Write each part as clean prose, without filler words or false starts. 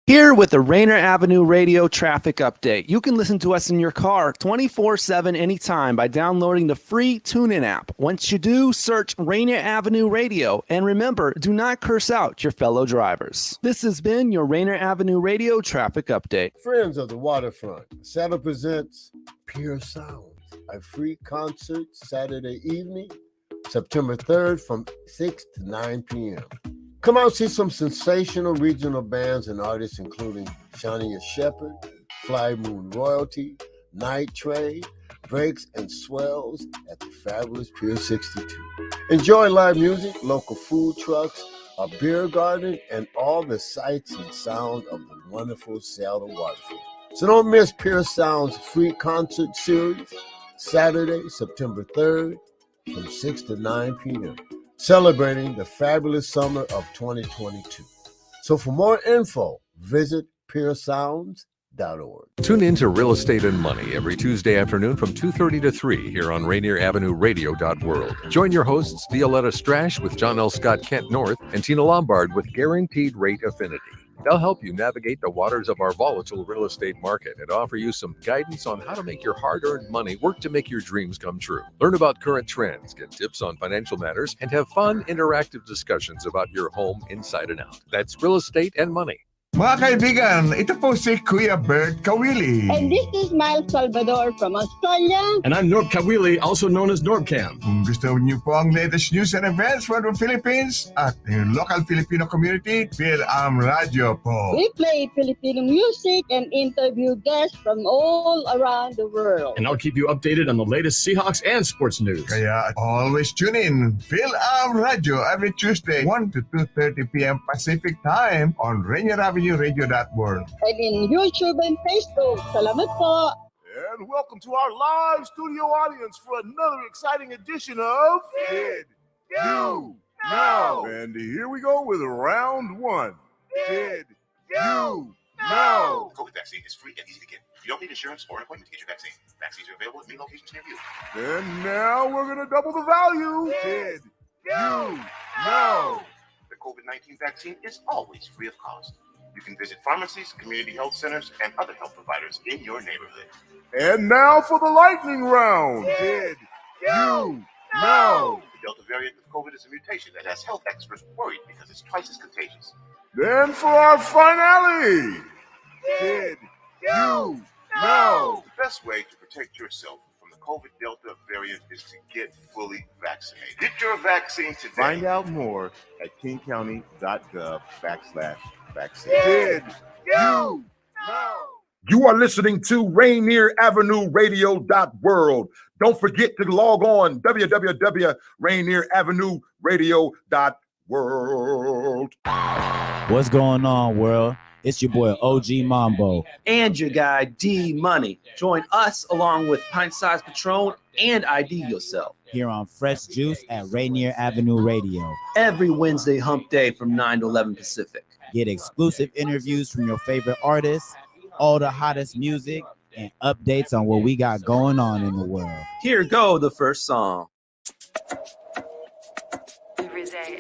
Here with the Rainier Avenue Radio Traffic Update. You can listen to us in your car 24/7 anytime by downloading the free TuneIn app. Once you do, search Rainier Avenue Radio. And remember, do not curse out your fellow drivers. This has been your Rainier Avenue Radio Traffic Update. Friends of the Waterfront, Saddle presents Pure Sounds, a free concert Saturday evening, September 3rd from 6 to 9 p.m. Come out and see some sensational regional bands and artists including Shania Shepherd, Fly Moon Royalty, Night Train, Breaks, and Swells at the fabulous Pier 62. Enjoy live music, local food trucks, a beer garden, and all the sights and sounds of the wonderful Seattle waterfront. So don't miss Pure Sounds free concert series, Saturday, September 3rd from 6 to 9 p.m. celebrating the fabulous summer of 2022. So for more info, visit puresounds.org. Tune in to Real Estate and Money every Tuesday afternoon from 2:30 to 3 here on Rainier Avenue Radio.world. Join your hosts Violetta Strash with John L. Scott Kent North and Tina Lombard with Guaranteed Rate Affinity. They'll help you navigate the waters of our volatile real estate market and offer you some guidance on how to make your hard-earned money work to make your dreams come true. Learn about current trends, get tips on financial matters, and have fun, interactive discussions about your home inside and out. That's Real Estate and Money. Mga kaibigan, ito po si Kuya Bert Kawili. And this is Miles Salvador from Australia. And I'm Norb Kawili, also known as Norbcam. Kung gusto niyo po ang latest news and events from the Philippines at the local Filipino community, PhilAm Radio po. We play Filipino music and interview guests from all around the world. And I'll keep you updated on the latest Seahawks and sports news. Kaya always tune in, PhilAm Radio every Tuesday, 1 to 2:30 p.m. Pacific Time on Rainier Avenue Radio.world. And in YouTube and Facebook. Salamat po. And welcome to our live studio audience for another exciting edition of Did You Know? And here we go with round one. Did You Know? COVID vaccine is free and easy to get. You don't need insurance or an appointment to get your vaccine. Vaccines are available at many locations near you. And now we're going to double the value. Did You Know? The COVID-19 vaccine is always free of cost. You can visit pharmacies, community health centers, and other health providers in your neighborhood. And now for the lightning round. Did You Know? The Delta variant of COVID is a mutation that has health experts worried because it's twice as contagious. Then for our finale. Did You Know? The best way to protect yourself from the COVID Delta variant is to get fully vaccinated. Get your vaccine today. Find out more at kingcounty.gov/vaccine. Did You Know? You are listening to Rainier Avenue Radio.world. Don't forget to log on www.rainieravenue.radio.world. What's going on, world? It's your boy OG Mambo And your guy D Money. Join us along with Pint Size Patron and IDYourself here on Fresh Juice at Rainier Avenue Radio. every Wednesday hump day from 9 to 11 Pacific. Get exclusive interviews from your favorite artists, all the hottest music, and updates on what we got going on in the world. Here go the first song. Every day,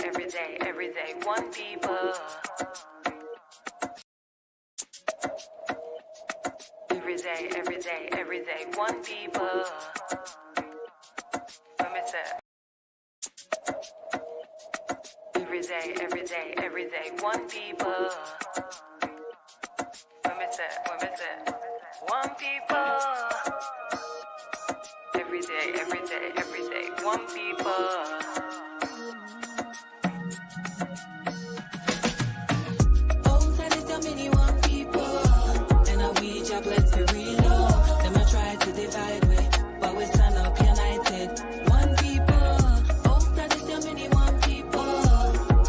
one people. Every day, one people. Let me say. Every day, one people. Let me say. One people. Every day, one people. Let's be real. Them I try to divide way, but we stand up united. One people. Oh, that is so many one people.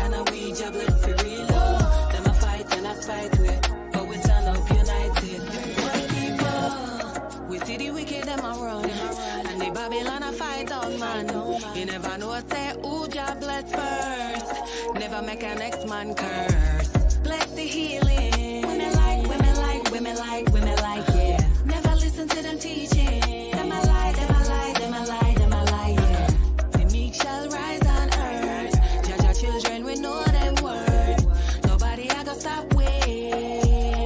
And we job, let's be real. Them I fight and I fight way, but we stand up united. One people. We see the wicked them a run, and the Babylon a fight on man. You never know say who job bless first. Never make a next man curse. Bless the healing. Women like, yeah. Never listen to them teaching. Them a lie, yeah. The meek shall rise on earth. Judge our children, we know them word. Nobody a go stop way.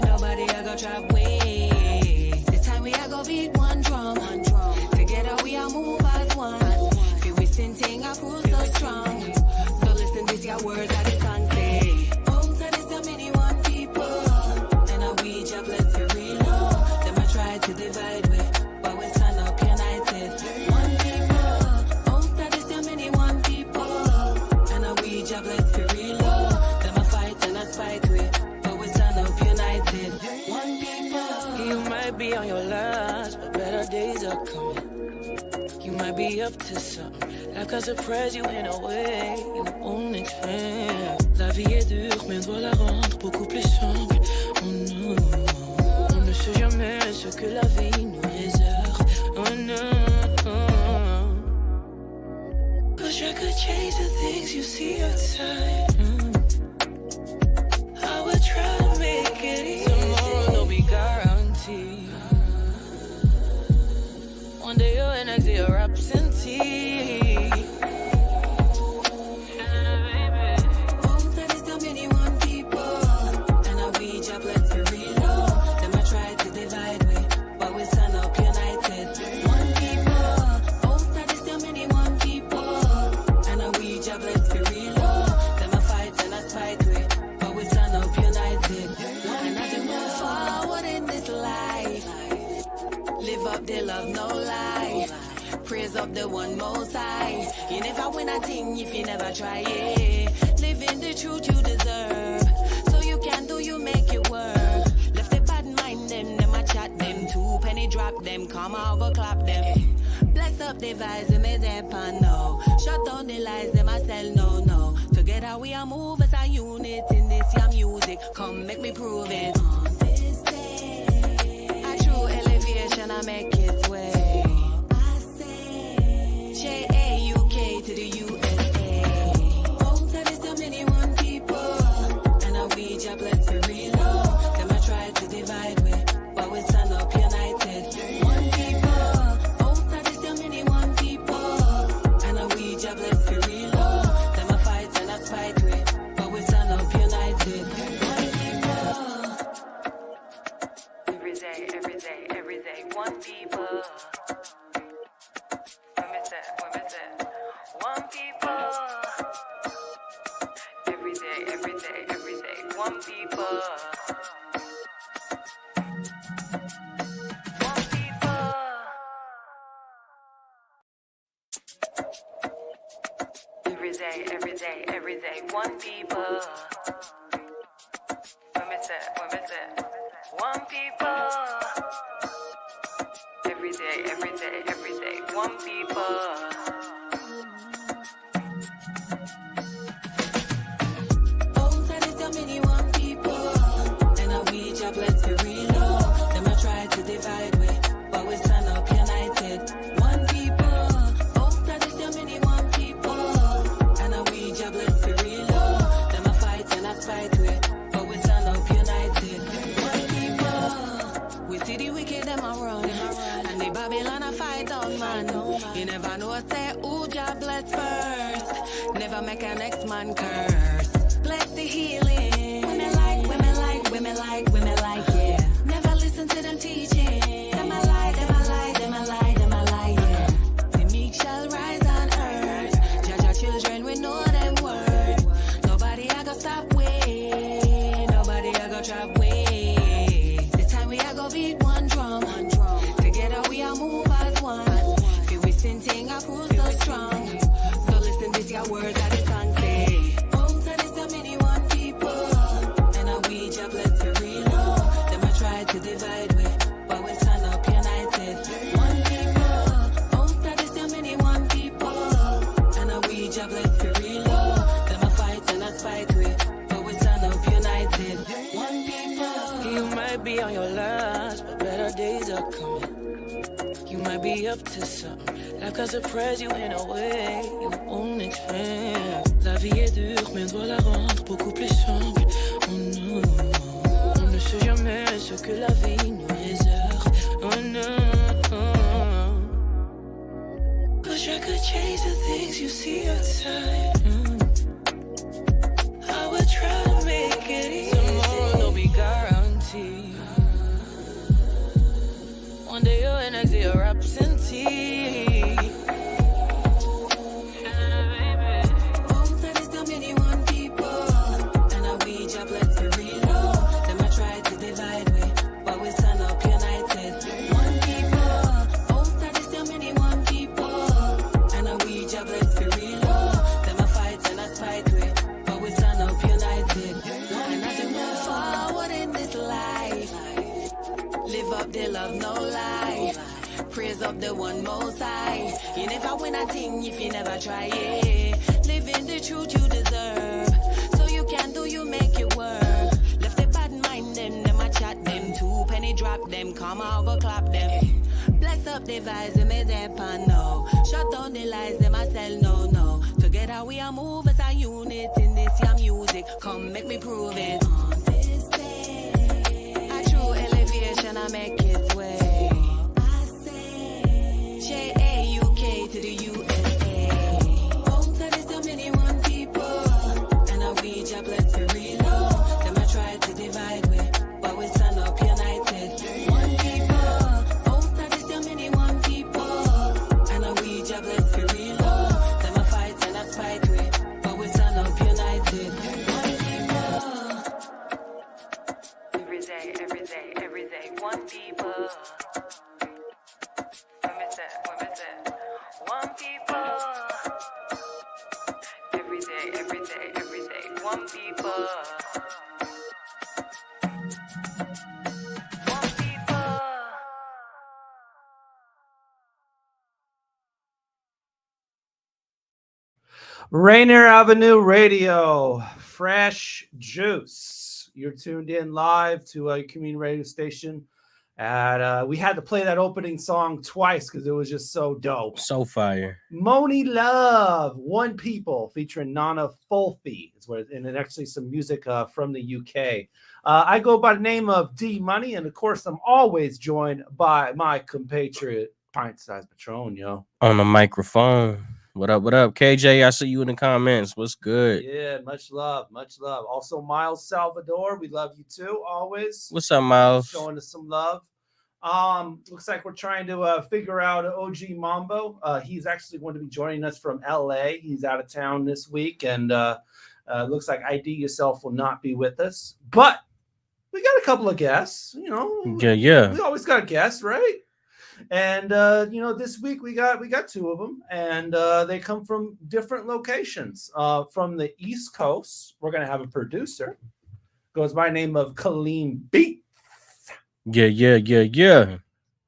be on your last, but better days are coming. You might be up to something. Life can surprise you in a way you won't expect. La vie est dure, mais doit la rendre beaucoup plus simple. Oh non, on ne sait jamais ce que la vie nous réserve. Oh non, 'cause you could chase the things you see outside. I would try to make it easy. Tomorrow no be guaranteed. One day you're in, next day you're absentee. They love no lie. Praise up the one most high. You never win a thing if you never try it. Living the truth you deserve. So you can do, you make it work. Left the bad mind them a chat them. 2 penny drop them, come over clap them. Bless up the vibes, they made them pan no. Shut down the lies, them I sell no. Together we are move as a unit in this your music. Come make me prove it. I make it way. I say J-A-U-K to the USA. Won't tell you so many one people. And I we job, let's be real. Them I try to divide with, but we stand up united. One people. Won't tell you so many one people. And I we job, let's be real. Them I fight and I fight with, but we stand up united. One people. Every day, every day, every day. One people. Women say, one people. Every day, every day, every day. One people. One people. Every day, every day, every day. One people. Women say, one people. Every day, every day, every day, one people. Oh, that is so many one people. And I we job, let's be real. Them I try to divide with, but we stand up united. One people. Oh, that is so many one people. And I we job, let's be real. Them I fight and I fight with, but we stand up united. One people. We see the wicked, them I run. Babylon a fight on man. You never know say who job bless first. Never make a next man curse. Bless the healing. Women like, women like, women like, women like, yeah. Never listen to them teaching. Them a lie, them a lie, them a lie, them a lie, yeah. The meek shall rise on earth. Judge our children, we know them word. Nobody a go stop way. Nobody a go trap way. This time we a go beat one drum. We are move as one. Feel we sing thing I prove so strong. So listen this your words that the song say. Oh, that is so many one people. And I we job, let's be real. Them I try to divide with, but we stand up united. One people. Oh, that is so many one people. And I we job, let's be real. Them I fight and I fight with, but we stand up united. One people. You might be on your last, but better days are coming. You might be up to something. Life can surprise you in a way you won't expect. La vie est dure, mais doit la rendre beaucoup plus simple. Oh non, on ne sait jamais ce que la vie nous réserve. Oh non, 'cause you could chase the things you see outside. I would try to make it easy. Tomorrow no be guaranteed. One day you're in, next day you're absentee. Oh, that is so many one people. And I we job, let's be real. Them I try to divide with, but we stand up united. One people. Oh, that is so many one people. And I we job, let's be real. Them I give up their love, no lie. Praise up the one most high. You never win a thing if you never try it. Living the truth you deserve. So you can do, you make it work. Left the bad mind them a chat them. 2 penny drop them, come out go clap them. Bless up the vibes, we made them pan no. Shut down the lies, them I sell no. Together we are move as a unit in this your music. Come make me prove it. On this day, a true elevation I make its way. I say J-A-U-K to the USA. Both of these so many one people, and I reach a bless for real. Them I try to divide with, but we stand up united. One people, both of these so many one people, and I reach a bless for real. Them I fight and I spite with, but we stand up united. One people. Every day, one people. Women say, one people. Every day, one people. One people. Rainier Avenue Radio, fresh juice. You're tuned in live to a community radio station. And we had to play that opening song twice because it was just so dope. So fire. Moni Love, One People, featuring Nana Fulfi. And then actually some music from the UK. I go by the name of D Money, and of course, I'm always joined by my compatriot, Pint Size Patron, yo. On the microphone. What up, KJ? I see you in the comments. What's good? Yeah, much love. Also, Miles Salvador, we love you too, always. What's up, Miles? Showing us some love. Looks like we're trying to figure out OG Mambo. He's actually going to be joining us from LA. He's out of town this week, and looks like IDYourself will not be with us. But we got a couple of guests, you know. Yeah. We always got guests, right? And this week we got 2 of them, and they come from different locations. From the East Coast, we're gonna have a producer, goes by the name of Kaleem Beats. Yeah.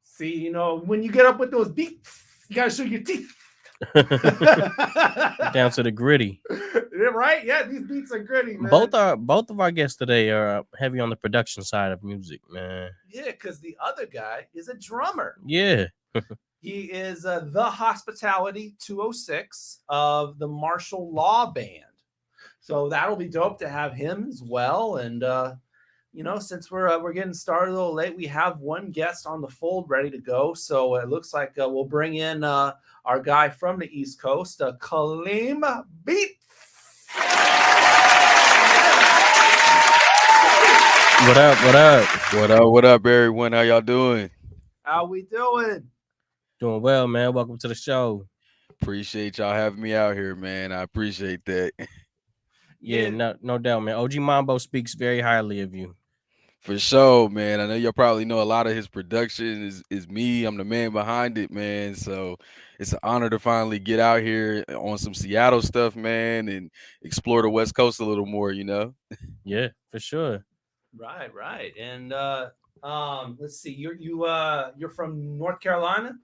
See, when you get up with those beats, you gotta show your teeth. Down to the gritty. Right? Yeah, these beats are gritty, man. Both of our guests today are heavy on the production side of music, man. Yeah, because the other guy is a drummer. Yeah. He is TheHospitality 206 of the Martial Law Band. So that'll be dope to have him as well. And since we're getting started a little late, we have one guest on the fold ready to go. So it looks like we'll bring in our guy from the East Coast, Kaleem Beats. What up, everyone? How y'all doing? How we doing? Doing well, man. Welcome to the show. Appreciate y'all having me out here, man. I appreciate that. Yeah, no doubt, man. OG Mambo speaks very highly of you. For sure, man. I know y'all probably know a lot of his production is me. I'm the man behind it, man. So it's an honor to finally get out here on some Seattle stuff, man, and explore the West Coast a little more, Yeah, for sure. Right. And let's see, you're from North Carolina?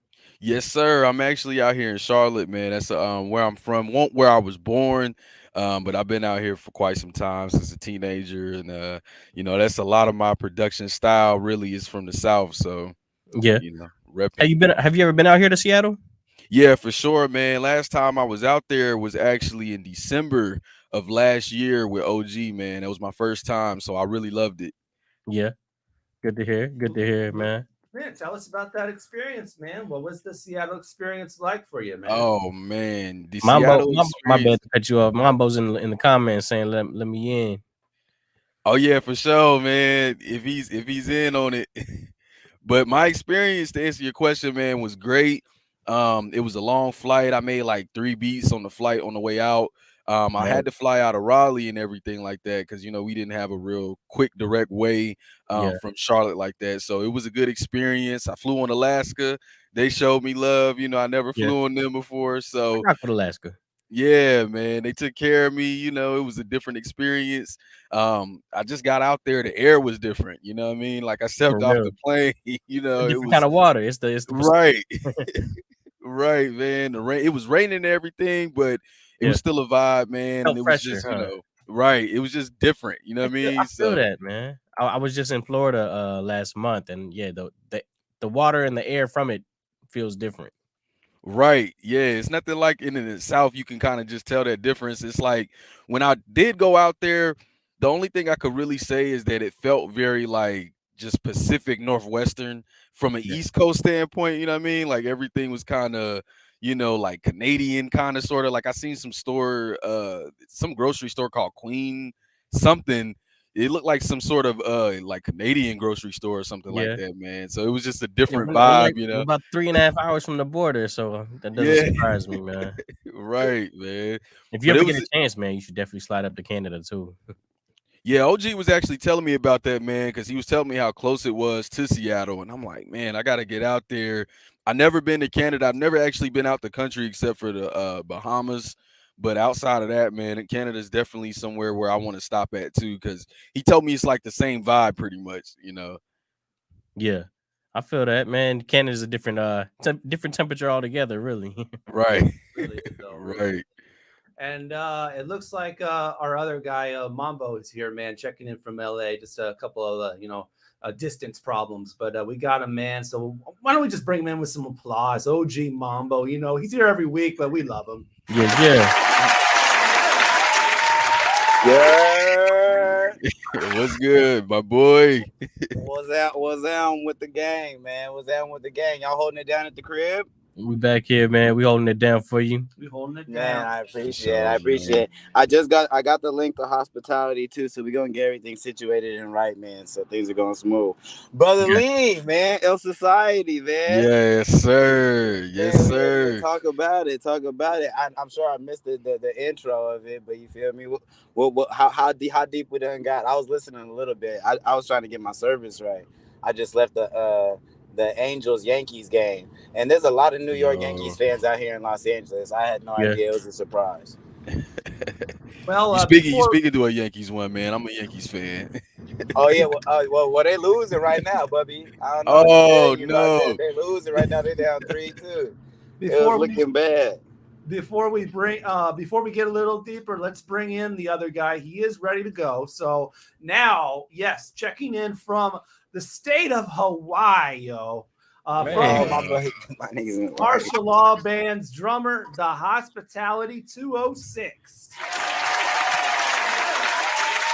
Yes, sir. I'm actually out here in Charlotte, man. That's where I'm from. Where I was born. But I've been out here for quite some time since a teenager, and that's a lot of my production style really is from the South. So yeah, repping. Have you ever been out here to Seattle? Yeah, for sure, man. Last time I was out there was actually in December of last year with OG, man. That was my first time, so I really loved it. Yeah, good to hear, man. Man, tell us about that experience, man. What was the Seattle experience like for you, man? Oh man, my bad to cut you off. Mambo's in the comments saying let me in. Oh yeah, for sure, man. If he's in on it. But my experience, to answer your question, man, was great. It was a long flight. I made like 3 beats on the flight on the way out. I had to fly out of Raleigh and everything like that because we didn't have a real quick, direct way from Charlotte like that. So it was a good experience. I flew on Alaska. They showed me love. I never flew on them before. So I rock with Alaska. Yeah, man, they took care of me. You know, it was a different experience. I just got out there. The air was different. You know what I mean? Like I For stepped off real. the plane. You A know, it different kind was of water. It's the right, right, man. The rain. It was raining and everything, but it Yeah. was still a vibe, man. And Felt it was fresher, just, huh? right. It was just different. You know what I I mean? feel So that, man. I was just in Florida last month, and yeah, the water and the air from it feels different. right. Yeah, it's nothing like in the South. You can kind of just tell that difference. It's like when I did go out there, the only thing I could really say is that it felt very like just Pacific Northwestern from an Yeah. East Coast standpoint. You know what I mean? Like everything was kind of, like Canadian kind of sort of. Like I seen some grocery store called Queen something. It looked like some sort of like Canadian grocery store or something like Yeah. that, man. So it was just a Yeah, different vibe, you we're know. about 3.5 hours from the border, so that doesn't Yeah. surprise me, man. Right, man. If you But ever it get was a chance, man, you should definitely slide up to Canada too. Yeah, OG was actually telling me about that, man, because he was telling me how close it was to Seattle. And I'm like, man, I got to get out there. I never been to Canada. I've never actually been out the country except for the Bahamas. But outside of that, man, Canada is definitely somewhere where I want to stop at too, because he told me it's like the same vibe pretty much, you know. Yeah, I feel that, man. Canada's a different different temperature altogether, really. Right. Really is, though. Right. And it looks like our other guy, Mambo, is here, man, checking in from LA. Just a couple of, distance problems, but we got him, man. So why don't we just bring him in with some applause? OG Mambo, he's here every week, but we love him. Yeah. Yeah. What's good, my boy? What's down with the gang, man? What's down with the gang? Y'all holding it down at the crib? We back here, man. We holding it down for you. We holding it down. Man, I appreciate it. I got the link to hospitality too, so we're gonna get everything situated and right, man. So things are going smooth. Brother Lee, man, El Society, man. Yes, sir. Yes, Man, sir. talk about it. I'm sure I missed the intro of it, but you feel me? How deep we done got? I was listening a little bit. I was trying to get my service right. I just left the Angels Yankees game, and there's a lot of New York Yankees fans out here in Los Angeles. I had no idea. It was a surprise. Well, you speaking to a Yankees one, man. I'm a Yankees fan. Oh yeah, well they losing right now, Bubby. I don't know. Oh no, they losing right now. They down 3-2. It Before was looking bad. Before we get a little deeper, let's bring in the other guy. He is ready to go. So now, yes, checking in from the state of Hawaii, from Martial Law Band's drummer, TheHospitality 206.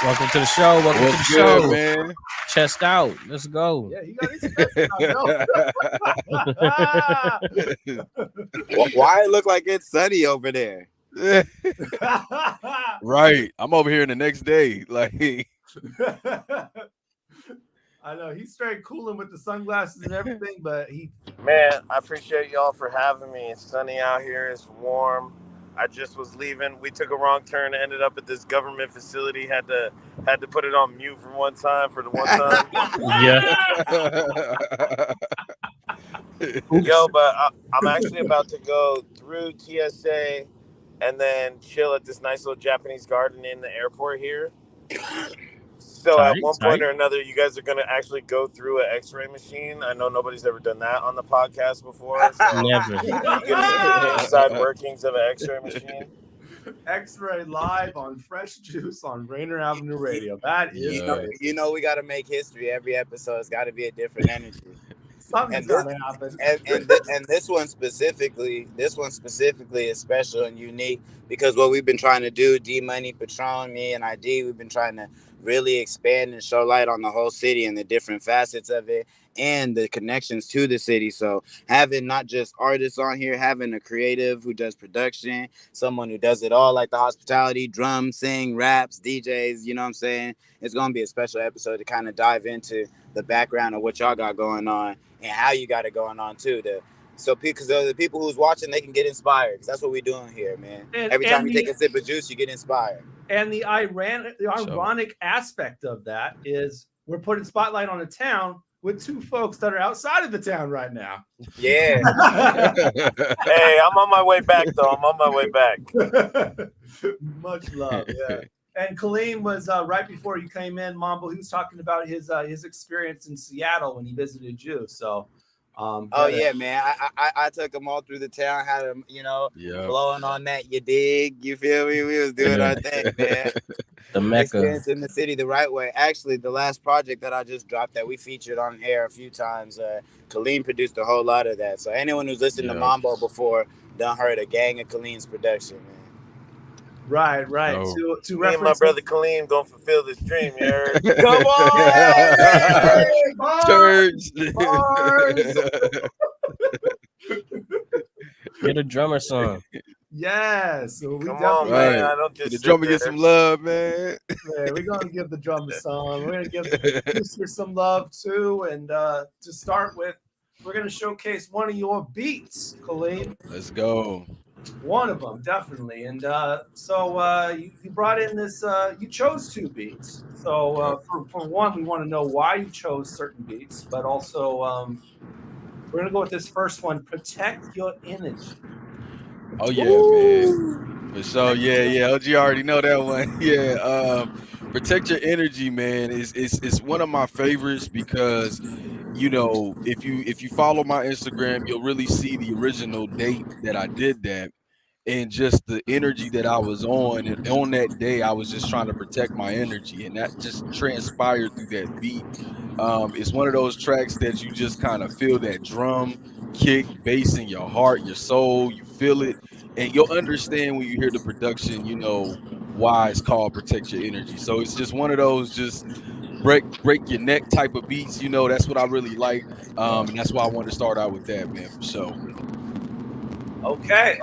Welcome to the show. Welcome to the show, man. Chest out. Let's go. Yeah, you got his chest out. Why it look like it's sunny over there? Right. I'm over here the next day. Like I know he's straight cooling with the sunglasses and everything, but Man, I appreciate y'all for having me. It's sunny out here. It's warm. I just was leaving. We took a wrong turn and ended up at this government facility. Had to put it on mute for one time. Yeah. Yo, but I'm actually about to go through TSA and then chill at this nice little Japanese garden in the airport here. So at one point or another, you guys are going to actually go through an x-ray machine. I know nobody's ever done that on the podcast before. So Never. You get the inside workings of an x-ray machine. X-ray live on Fresh Juice on Rainier Avenue Radio. That is we got to make history. Every episode has got to be a different energy. Something's gonna happen. And this one specifically is special and unique because what we've been trying to do, D Money, Patron, me, and ID, we've been trying to really expand and show light on the whole city and the different facets of it and the connections to the city. So having not just artists on here, having a creative who does production, someone who does it all, like the hospitality, drum, sing, raps, DJs, you know what I'm saying? It's going to be a special episode to kind of dive into the background of what y'all got going on and how you got it going on too. Because the people who's watching, they can get inspired. Because that's what we're doing here, man. Every time you take a sip of juice, you get inspired. And the ironic aspect of that is we're putting spotlight on a town with two folks that are outside of the town right now. Yeah. Hey, I'm on my way back, though. I'm on my way back. Much love. Yeah. And Kaleem was right before you came in, Mambo. He was talking about his experience in Seattle when he visited you. So, yeah, man. I took them all through the town, had them, blowing on that. You dig? You feel me? We was doing our thing, man. The Mecca. Experiencing the city the right way. Actually, the last project that I just dropped that we featured on air a few times, Kaleem produced a whole lot of that. So anyone who's listened to Mambo before done heard a gang of Kaleem's production, man. Right. Oh. To me and my brother Kaleem gonna fulfill this dream, you heard? Come on! Church. Get a drummer song. Yes. So Come on, man. I don't just the drummer get some love, man. Yeah, we're gonna give the drummer some. We're gonna give the producer some love too. And to start with, we're gonna showcase one of your beats, Kaleem. Let's go. One of them, definitely. And so you brought in this, you chose two beats. So for one, we want to know why you chose certain beats, but also we're going to go with this first one, Protect Your Energy. Oh, yeah, man. For sure. Yeah. OG already know that one. Yeah. Protect Your Energy, man, is one of my favorites because, if you follow my Instagram, you'll really see the original date that I did that and just the energy that I was on. And on that day, I was just trying to protect my energy, and that just transpired through that beat. It's one of those tracks that you just kind of feel that drum kick, bass in your heart, your soul, you feel it, and you'll understand when you hear the production, why it's called Protect Your Energy. So it's just one of those just break your neck type of beats, that's what I really like. And that's why I wanted to start out with that, man, for sure. Okay.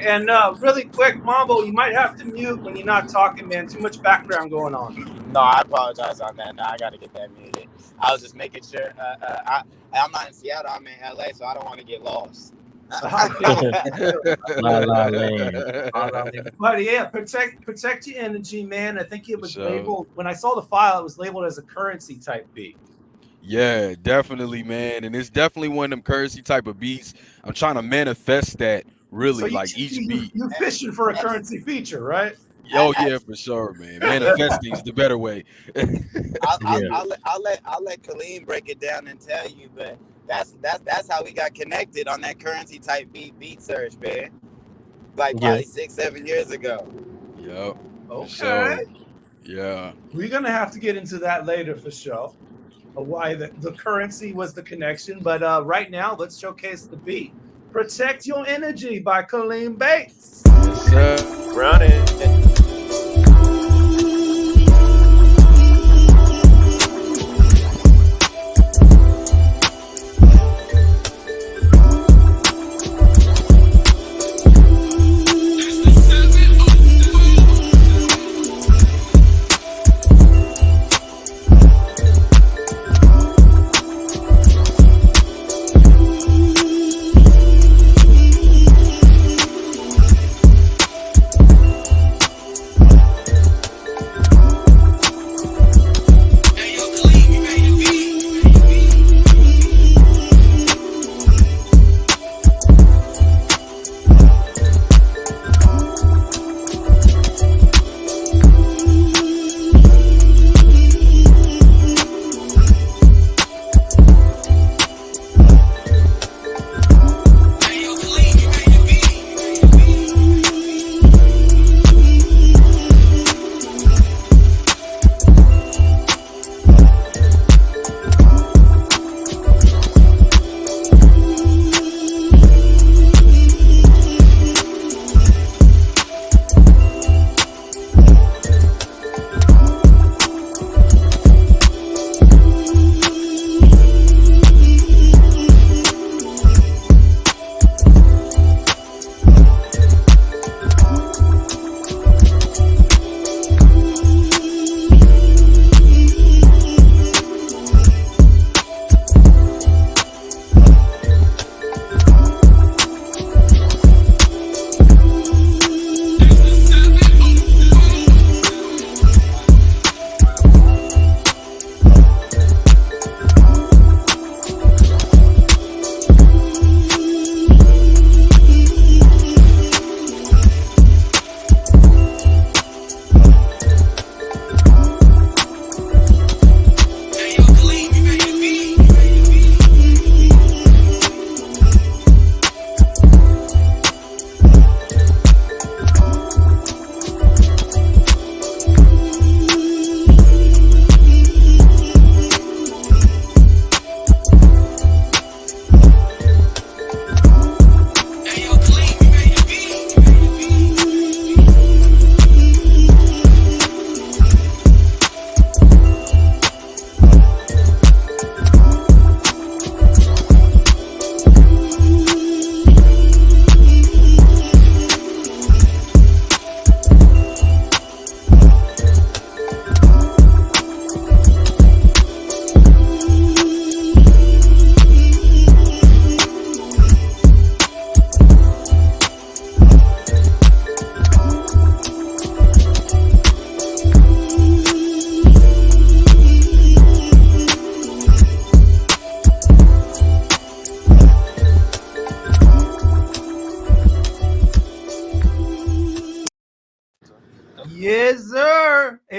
And really quick, Mambo, you might have to mute when you're not talking, man. Too much background going on. No, I apologize on that. No, I got to get that muted. I was just making sure. I'm not in Seattle. I'm in LA, so I don't want to get lost. But yeah, protect your energy, man. I think it was labeled, when I saw the file, it was labeled as a currency type beat. Yeah, definitely, man. And it's definitely one of them currency type of beats. I'm trying to manifest that really, so each beat. You're fishing for a currency feature, right? Oh yeah, for sure, man. Manifesting is the better way. I'll let Kaleem break it down and tell you, but that's how we got connected on that currency type beat search, man. Like probably 6-7 years ago. Yep. Okay. So, yeah. We're gonna have to get into that later for sure. Why the currency was the connection, but right now let's showcase the beat. Protect Your Energy by Kaleem Beats. Run it.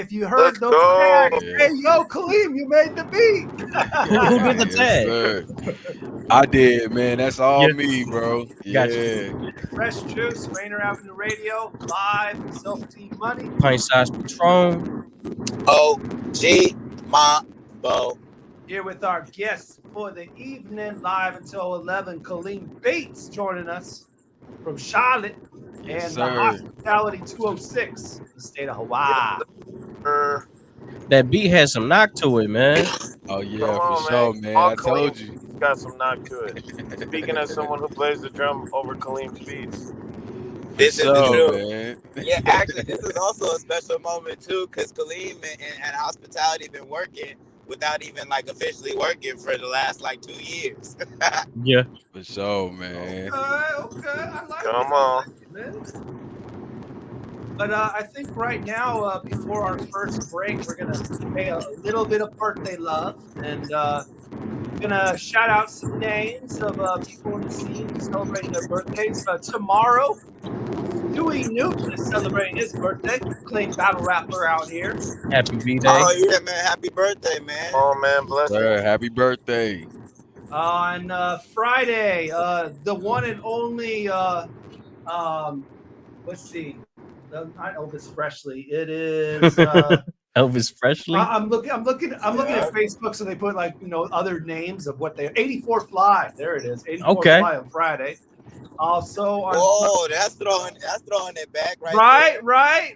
if you heard those tags, hey, yo, Kaleem, you made the beat. Who did the tag? Sir. I did, man. That's all me, bro. Gotcha. Fresh Juice, Rainier Avenue Radio, live, Self-Team Money. Pint Size Patron. OG Mambo. Here with our guests for the evening, live until 11, Kaleem Beats joining us from Charlotte and the Hospitality 206, the state of Hawaii. That beat has some knock to it, man. Oh yeah, for sure, man. I told you. It's got some knock to it. Speaking as someone who plays the drum over Kaleem's beats. This is the truth. Man. Yeah, actually, this is also a special moment too, because Kaleem and Hospitality been working without even like officially working for the last like 2 years. Yeah, for sure, man. Okay, I like Come it. on. But I think right now, before our first break, we're gonna pay a little bit of birthday love, and gonna shout out some names of people in the scene celebrating their birthdays. Tomorrow, Dewey Newton is celebrating his birthday. Claim battle rapper out here. Happy B-Day. Oh yeah, man! Happy birthday, man! Oh man, bless you. Happy birthday. On Friday, the one and only. Let's see. Not Elvis Presley. It is Elvis Presley. I'm looking at Facebook, so they put other names of what they 84 Fly. There it is. 84 Fly on Friday. Also on that's throwing it back right. Right.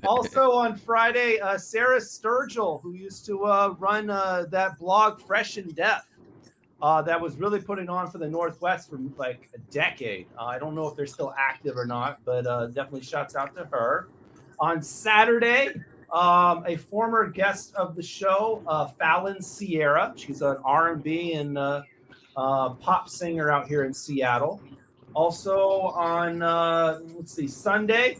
Also on Friday, Sarah Sturgill, who used to run that blog Fresh and Deaf. That was really putting on for the Northwest for like a decade. I don't know if they're still active or not, but definitely shouts out to her. On Saturday, a former guest of the show, Fallon Sierra. She's an R&B and pop singer out here in Seattle. Also on, Sunday,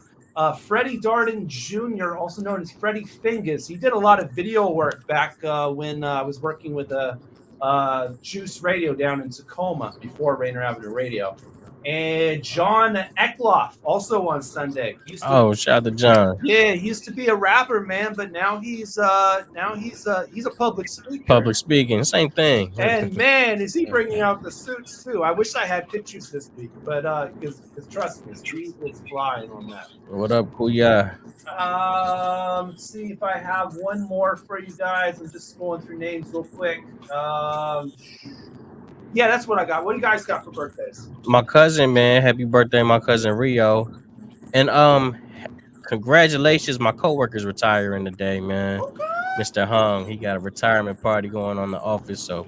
Freddie Darden Jr., also known as Freddie Fingus. He did a lot of video work back when I was working with Juice Radio down in Tacoma before Rainier Avenue Radio. And John Eckloff, also on Sunday. Shout out to John. Yeah, he used to be a rapper, man, but now he's a public speaker. Public speaking, same thing. And man, is he bringing out the suits too? I wish I had pictures this week, but because trust me, he is flying on that. What up, Kuya? Let's see if I have one more for you guys. I'm just going through names real quick. Yeah, that's what I got. What do you guys got for birthdays? My cousin, man, happy birthday, my cousin Rio. And congratulations, my coworker's retiring today, man. Okay. Mr. Hung, he got a retirement party going on in the office, so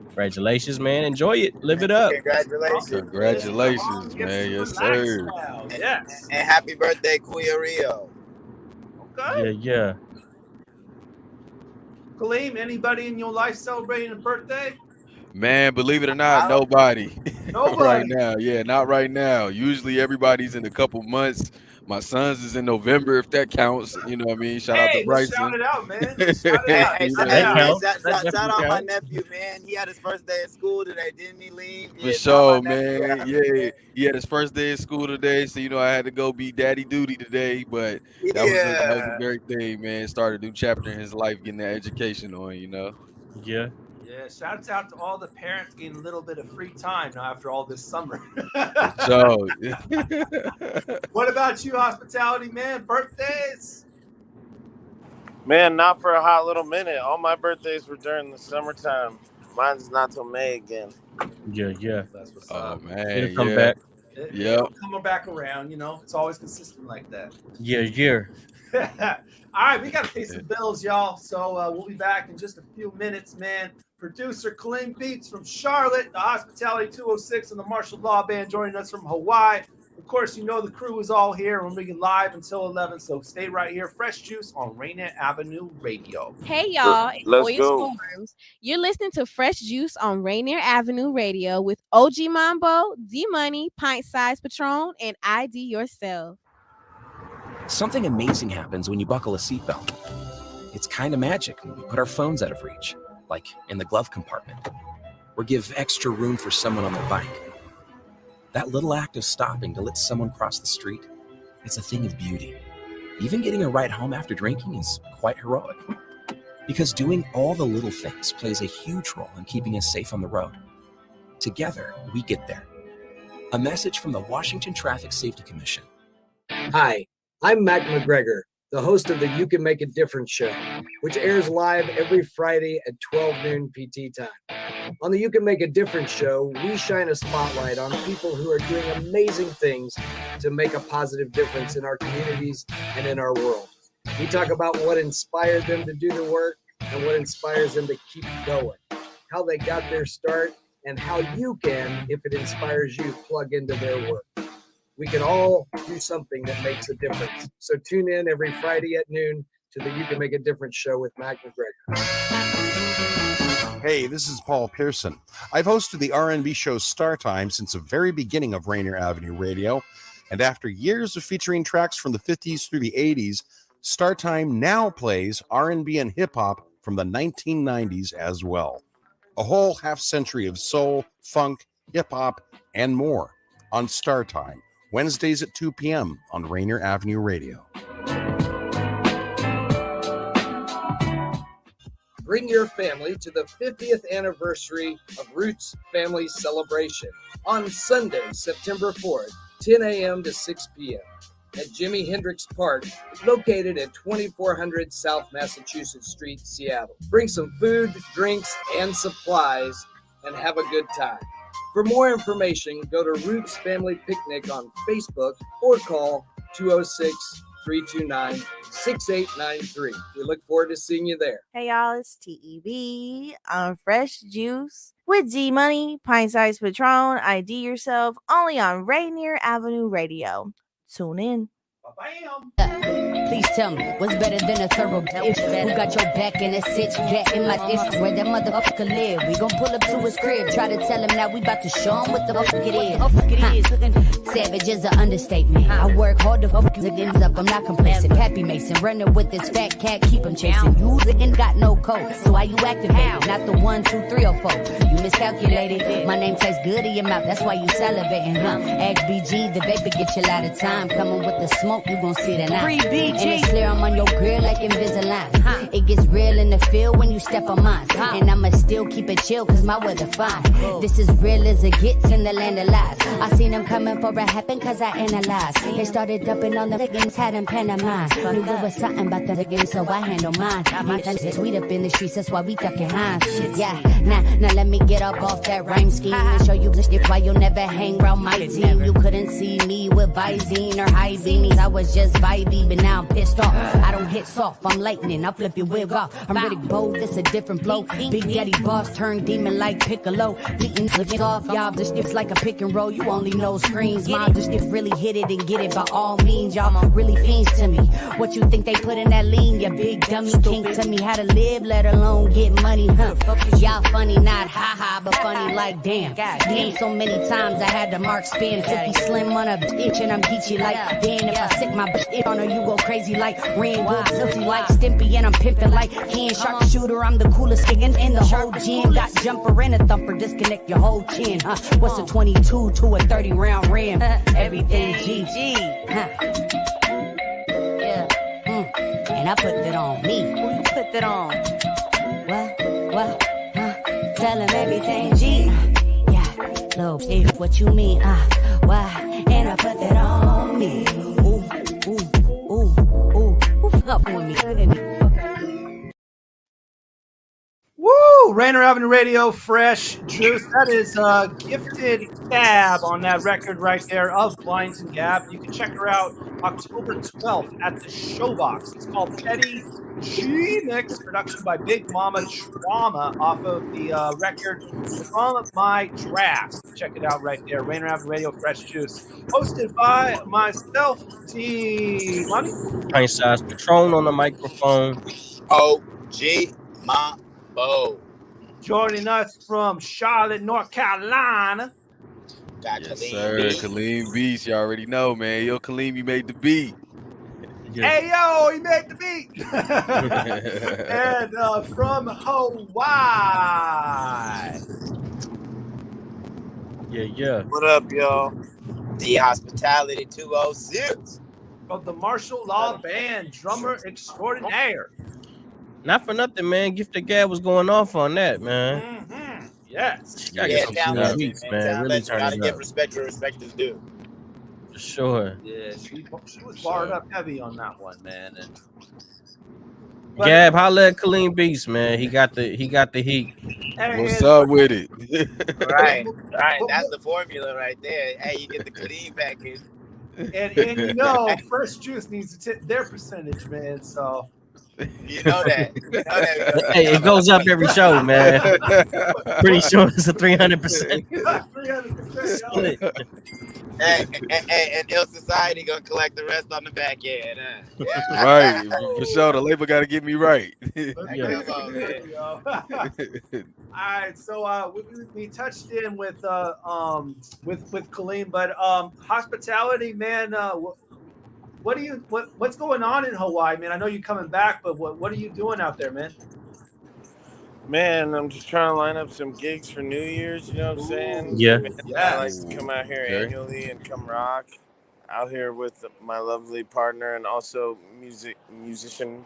congratulations, man. Enjoy it. Live it up. Congratulations, man. Yes, sir. Yes. And happy birthday, Kuya Rio. Okay. Yeah. Kaleem, anybody in your life celebrating a birthday? Man, believe it or not, nobody. Nobody. Right now. Yeah, not right now. Usually everybody's in a couple months. My son's is in November, if that counts. You know what I mean? Shout out to Bryson. Shout it out, man. Shout out my nephew, man. He had his first day of school today, didn't he, Lean? For sure, man. Yeah, he had his first day of school today, so I had to go be daddy duty today. But that was a great thing, man. Started a new chapter in his life, getting that education on. Yeah. Yeah, shouts out to all the parents getting a little bit of free time now after all this summer. So, what about you, Hospitality, man? Birthdays? Man, not for a hot little minute. All my birthdays were during the summertime. Mine's not till May again. Yeah. That's what's up. Man, it'll come back. It'll come back around, It's always consistent like that. Yeah. All right, we got to pay some bills, y'all. So we'll be back in just a few minutes, man. Producer Kaleem Beats from Charlotte, the Hospitality 206, and the Martial Law Band joining us from Hawaii. Of course, the crew is all here. We're making live until 11, so stay right here. Fresh Juice on Rainier Avenue Radio. Hey, y'all. Let's go. Storms. You're listening to Fresh Juice on Rainier Avenue Radio with OG Mambo, D-Money, Pint Size Patron, and IDYourself. Something amazing happens when you buckle a seatbelt. It's kind of magic when we put our phones out of reach, like in the glove compartment, or give extra room for someone on their bike. That little act of stopping to let someone cross the street, it's a thing of beauty. Even getting a ride home after drinking is quite heroic. Because doing all the little things plays a huge role in keeping us safe on the road. Together, we get there. A message from the Washington Traffic Safety Commission. Hi, I'm Mac McGregor, the host of the You Can Make a Difference show, which airs live every Friday at 12 noon PT time. On the You Can Make a Difference show, we shine a spotlight on people who are doing amazing things to make a positive difference in our communities and in our world. We talk about what inspired them to do the work and what inspires them to keep going, how they got their start, and how you can, if it inspires you, plug into their work. We can all do something that makes a difference. So tune in every Friday at noon to the You Can Make a Difference show with Mac McGregor. Hey, this is Paul Pearson. I've hosted the R&B show Star Time since the very beginning of Rainier Avenue Radio. And after years of featuring tracks from the 50s through the 80s, Star Time now plays R&B and hip-hop from the 1990s as well. A whole half century of soul, funk, hip-hop, and more on Star Time. Wednesdays at 2 p.m. on Rainier Avenue Radio. Bring your family to the 50th anniversary of Roots Family Celebration on Sunday, September 4th, 10 a.m. to 6 p.m. at Jimi Hendrix Park, located at 2400 South Massachusetts Street, Seattle. Bring some food, drinks, and supplies and have a good time. For more information, go to Roots Family Picnic on Facebook or call 206-329-6893. We look forward to seeing you there. Hey y'all, it's TEB on Fresh Juice with D Money, Pint Size Patron, ID Yourself, only on Rainier Avenue Radio. Tune in. Please tell me, what's better than a thorough bitch? Who got your back in a sitch? Get in my itch where that motherfucker live. We gon' pull up to his crib, try to tell him that we bout to show him what the fuck it is. Savage is an understatement. I work hard to fuck it ends up, I'm not complacent. Pappy Mason, running with this fat cat, keep him chasing. You ain't got no code, so why you activated? Not the 1, 2, 3, or 4. You miscalculated. My name tastes good in your mouth, that's why you salivating, huh? Ask BG, the baby get you a lot of time. Coming with the smoke, you gon' see the line. And it's clear I'm on your grill like Invisalign. It gets real in the field when you step on mine. And I'ma still keep it chill cause my weather fine. This is real as it gets in the land of lies. I seen them coming for a happen cause I analyzed. They started dumping on the niggas, had them Panama. Knew there was something about the niggas, so I handle mine. Sweet up in the streets, that's why we ducking high. Yeah, now let me get up off that rhyme scheme and show you this why you'll never hang around my team. You couldn't see me with Visine or high beams. I was just vibey, but now I'm pissed off. I don't hit soft, I'm lightning, I'll flip your wig off. I'm really bold, it's a different flow. Big Daddy boss turned demon like Piccolo. Beating it off, y'all, this shit's like a pick and roll. You only know screens, mom, this shit really hit it and get it by all means. Y'all really fiends to me. What you think they put in that lean? You big dummy can't tell me how to live, let alone get money, huh? Y'all funny, not haha, but funny like damn. Damn, so many times I had to mark spin 50 slim on a bitch and I'm geeky like damn. If I stick my bitch on her, you go crazy like Rainwood, silty like Stimpy, and I'm pimping like Ken Sharpshooter. I'm the coolest thing in the whole gym. Got jumper and a thumper, disconnect your whole chin, huh? What's a 22 to a 30 round rim? Everything GG, huh? Yeah, and I put that on me. Who you put that on? What, huh? Tell him everything G. Yeah, low, what you mean, why? And I put that on me. Up with me. Woo! Rainier Avenue Radio, Fresh Juice. That is Gifted Gab on that record right there of Blinds and Gab. You can check her out October 12th at the Showbox. It's called Petty G Mix, production by Big Mama Trauma off of the record From My Drafts. Check it out right there. Rainier Avenue Radio, Fresh Juice. Hosted by myself, T Money. Pint Size Patron on the microphone. OG Mambo. Joining us from Charlotte, North Carolina. Got Yes, Kaleem sir. Beats. Kaleem Beats. You already know, man. Yo, Kaleem, you made the beat. Hey, yo, he made the beat. And from Hawaii. Yeah. What up, y'all? TheHospitality 206. of the martial law band, drummer extraordinaire. Not for nothing, man. Gifted Gab was going off on that, man. Mm-hmm. Yes. You gotta Yeah, get some town Kaleem legend, Beats, man. man. Town Really legend. turn Gotta it give up. respect where respect is due. For sure. Yeah, she was barred up heavy on that one, man. And Gab, holla at Kaleem Beats, man. He got the heat. What's up with it? Right. That's the formula right there. Hey, you get the clean package. And you know, Fresh Juice needs to tip their percentage, man. So you know that. Hey, it goes up every show, man. Pretty sure it's a 300%. 300%. split. And Ill Society gonna collect the rest on the back end. Right, for sure. The label got to get me right. All right, so we touched in with Kaleem, but hospitality, man. What's going on in Hawaii, man? I know you're coming back, but what are you doing out there, man? Man, I'm just trying to line up some gigs for New Year's. You know what I'm saying? Yeah. I like to come out here annually and come rock out here with my lovely partner and also musician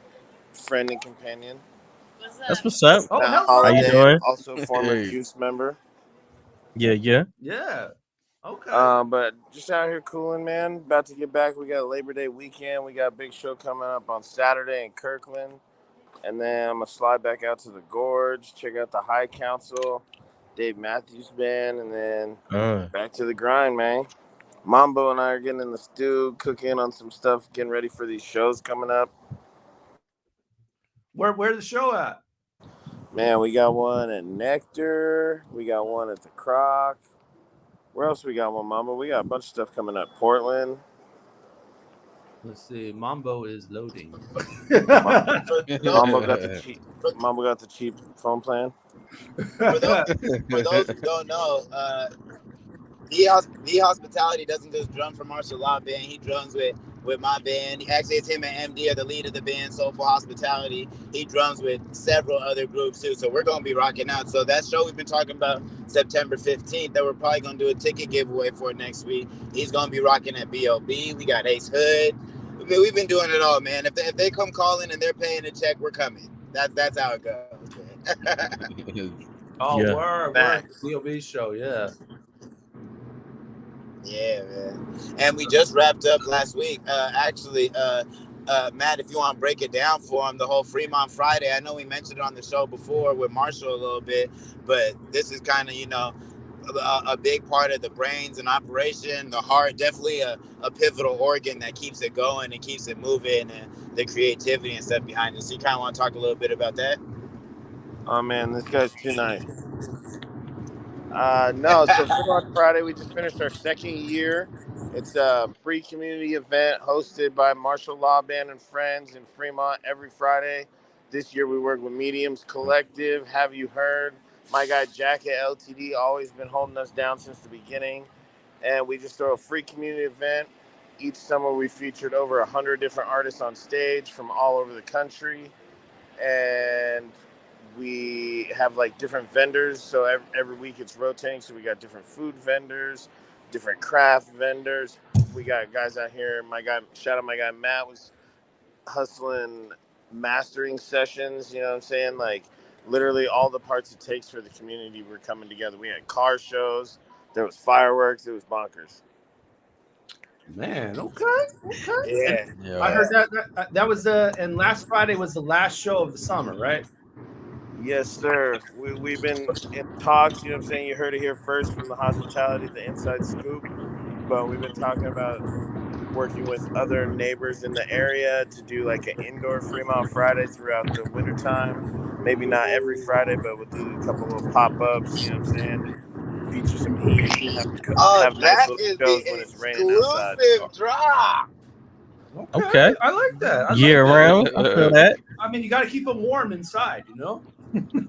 friend and companion. That's what's up. Oh, how you doing? Also former Juice member. Yeah. Yeah. Okay. But just out here cooling, man. About to get back. We got Labor Day weekend. We got a big show coming up on Saturday in Kirkland. And then I'm going to slide back out to the Gorge, check out the High Council, Dave Matthews Band, and then back to the grind, man. Mambo and I are getting in the stew, cooking on some stuff, getting ready for these shows coming up. Where's the show at? Man, we got one at Nectar. We got one at the Croc. Where else we got one, Mambo? We got a bunch of stuff coming up. Portland. Let's see. Mambo is loading. Mambo got the cheap phone plan. For those who don't know, TheHospitality doesn't just drum for martial law band. He drums with my band. Actually, it's him and MD are the lead of the band, Soulful Hospitality. He drums with several other groups too. So we're gonna be rocking out. So that show we've been talking about, September 15th, that we're probably gonna do a ticket giveaway for next week. He's gonna be rocking at BOB. We got Ace Hood. I mean, we've been doing it all, man. If they come calling and they're paying a check, we're coming. That's how it goes. Oh, Yeah. word. COB show, yeah. Yeah, man. And we just wrapped up last week. Matt, if you want to break it down for him, the whole Fremont Friday. I know we mentioned it on the show before with Marshall a little bit, but this is kind of, a big part of the brains and operation, the heart, definitely a pivotal organ that keeps it going and keeps it moving, and the creativity and stuff behind it. So you kind of want to talk a little bit about that? Oh, man, this guy's too nice. No, so Fremont Friday, we just finished our second year. It's a free community event hosted by Martial Law Band and Friends in Fremont every Friday. This year we work with Mediums Collective, Have You Heard? My guy Jack at LTD, always been holding us down since the beginning. And we just throw a free community event. Each summer we featured over 100 different artists on stage from all over the country. And we have like different vendors. So every week it's rotating. So we got different food vendors, different craft vendors. We got guys out here. Shout out my guy Matt was hustling mastering sessions. You know what I'm saying? Like literally all the parts it takes for the community were coming together. We had car shows. There was fireworks. It was bonkers. Man, okay. Yeah. I heard that was and last Friday was the last show of the summer, right? Yes, sir. We've been in talks, you know what I'm saying? You heard it here first from the hospitality, the inside scoop. But we've been talking about working with other neighbors in the area to do like an indoor Fremont Friday throughout the wintertime. Maybe not every Friday, but we'll do a couple little pop-ups, you know what I'm saying? Feature some heat, have nice little shows when it's raining outside. Exclusive drop. Okay. I like that. Year round. I feel that. I mean, you got to keep them warm inside, you know? And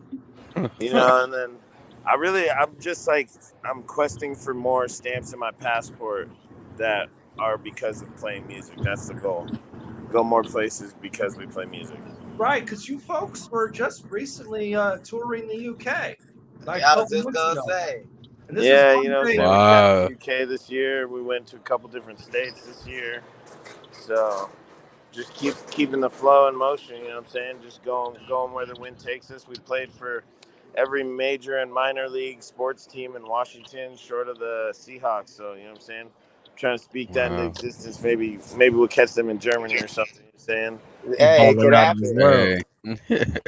then I'm just like, I'm questing for more stamps in my passport that are because of playing music. That's the goal. Go more places because we play music. Right, because you folks were just recently touring the UK. I was just going to say. Yeah, you know, we went to UK this year. We went to a couple different states this year. So just keeping the flow in motion. You know what I'm saying? Just going where the wind takes us. We played for every major and minor league sports team in Washington, short of the Seahawks. So you know what I'm saying? Trying to speak that into existence. Maybe we'll catch them in Germany or something. You know what I'm saying? Hey, it Balling could out of the happen. world.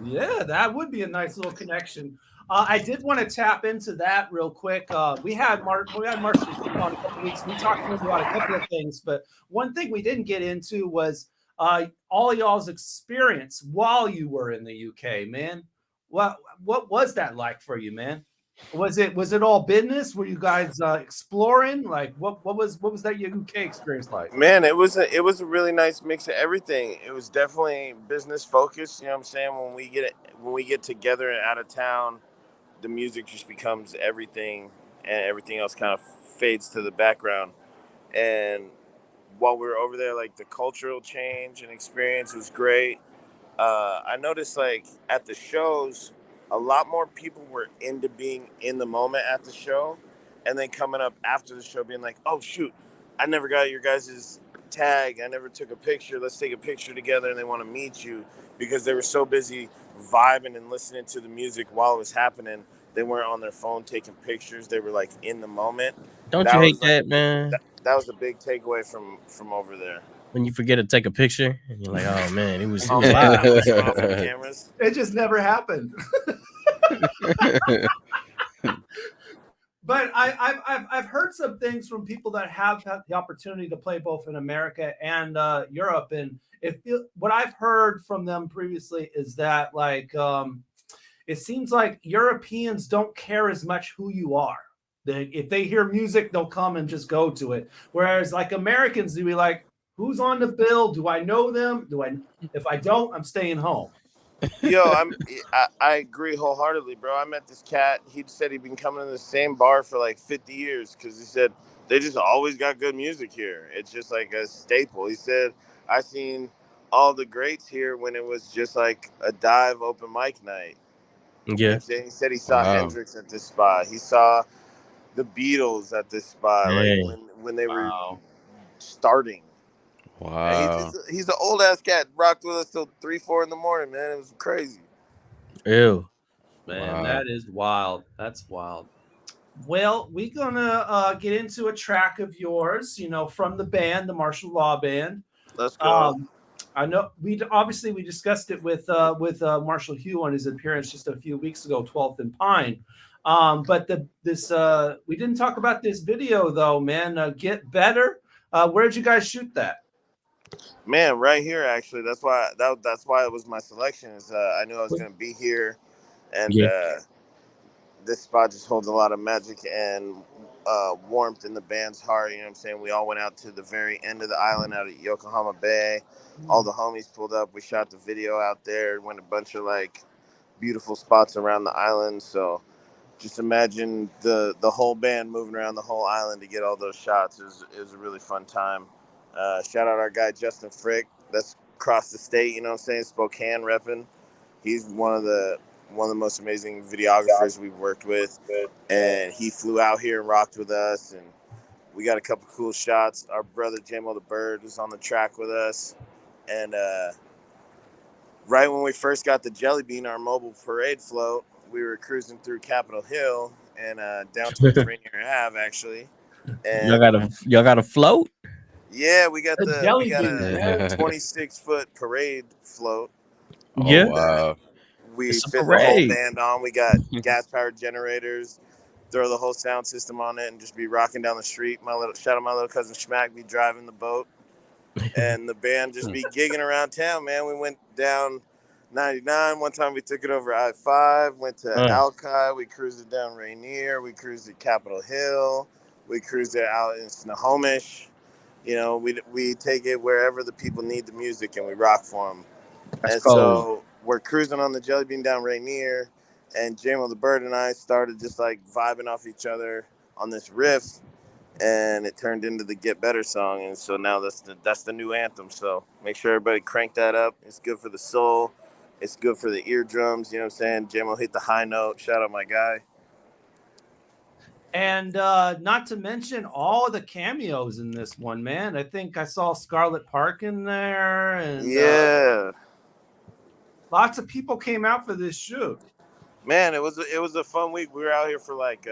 Yeah, that would be a nice little connection. I did want to tap into that real quick. We had Marshall on a couple weeks. We talked to him about a couple of things, but one thing we didn't get into was all y'all's experience while you were in the UK, man. What was that like for you, man? Was it all business? Were you guys exploring? Like what was that UK experience like? Man, it was a really nice mix of everything. It was definitely business focused. You know what I'm saying? When we get together and out of town, the music just becomes everything, and everything else kind of fades to the background. And while we were over there, like the cultural change and experience was great. I noticed like at the shows, a lot more people were into being in the moment at the show, and then coming up after the show being like, "Oh shoot, I never got your guys' tag. I never took a picture. Let's take a picture together." And they want to meet you because they were so busy vibing and listening to the music while it was happening. They weren't on their phone taking pictures. They were like in the moment. Don't you That hate was like that, man? that was a big takeaway from over there. When you forget to take a picture and you're like, oh man, it was Oh, live. man, switching off the cameras. It just never happened. But I've heard some things from people that have had the opportunity to play both in America and Europe, and what I've heard from them previously is that like it seems like Europeans don't care as much who you are. If they hear music, they'll come and just go to it. Whereas like Americans, do be like, who's on the bill? Do I know them? If I don't, I'm staying home. Yo, I agree wholeheartedly, bro. I met this cat. He said he'd been coming to the same bar for like 50 years because he said they just always got good music here. It's just like a staple. He said, I seen all the greats here when it was just like a dive open mic night. Yeah. He said he saw Wow. Hendrix at this spot. He saw the Beatles at this spot, Hey. like when they were starting. Wow. He's an old ass cat. Rocked with us till 3-4 in the morning, man. It was crazy. Ew. Man, Wow. that is wild. That's wild. Well, we're gonna get into a track of yours, from the band, the Martial Law Band. Let's go. I know we discussed it with Marshall Hugh on his appearance just a few weeks ago, 12th and Pine. But we didn't talk about this video though, man. Get Better. Where'd you guys shoot that? Man, right here actually. That's why it was my selection. Is I knew I was gonna be here, and this spot just holds a lot of magic and warmth in the band's heart. You know what I'm saying? We all went out to the very end of the island out at Yokohama Bay. All the homies pulled up. We shot the video out there. Went a bunch of like beautiful spots around the island. So just imagine the whole band moving around the whole island to get all those shots. Is a really fun time. Shout out our guy Justin Frick. That's across the state. You know what I'm saying? Spokane repping. He's one of the most amazing videographers we've worked with, and he flew out here and rocked with us, and we got a couple cool shots. Our brother Jamo the Bird was on the track with us, and right when we first got the Jelly Bean, our mobile parade float, we were cruising through Capitol Hill and down towards Rainier Ave actually. And y'all got a float? Yeah, we got a 26-foot parade float. Yeah. Oh, wow. We It's a fit the whole parade. band on. We got gas-powered generators. Throw the whole sound system on it and just be rocking down the street. Shout out my little cousin Schmack be driving the boat, and the band just be gigging around town. Man, we went down 99. One time we took it over I-5. Went to Alki. We cruised it down Rainier. We cruised at Capitol Hill. We cruised it out in Snohomish. You know, we take it wherever the people need the music and we rock for them. That's cold. So we're cruising on the Jelly Bean down Rainier, and Jamo the Bird and I started just like vibing off each other on this riff, and it turned into the Get Better song. And so now that's the new anthem. So make sure everybody crank that up. It's good for the soul. It's good for the eardrums. You know what I'm saying? Jamo hit the high note. Shout out my guy. And not to mention all the cameos in this one, man. I think I saw Scarlett Park in there, and lots of people came out for this shoot. Man, it was a fun week. We were out here for like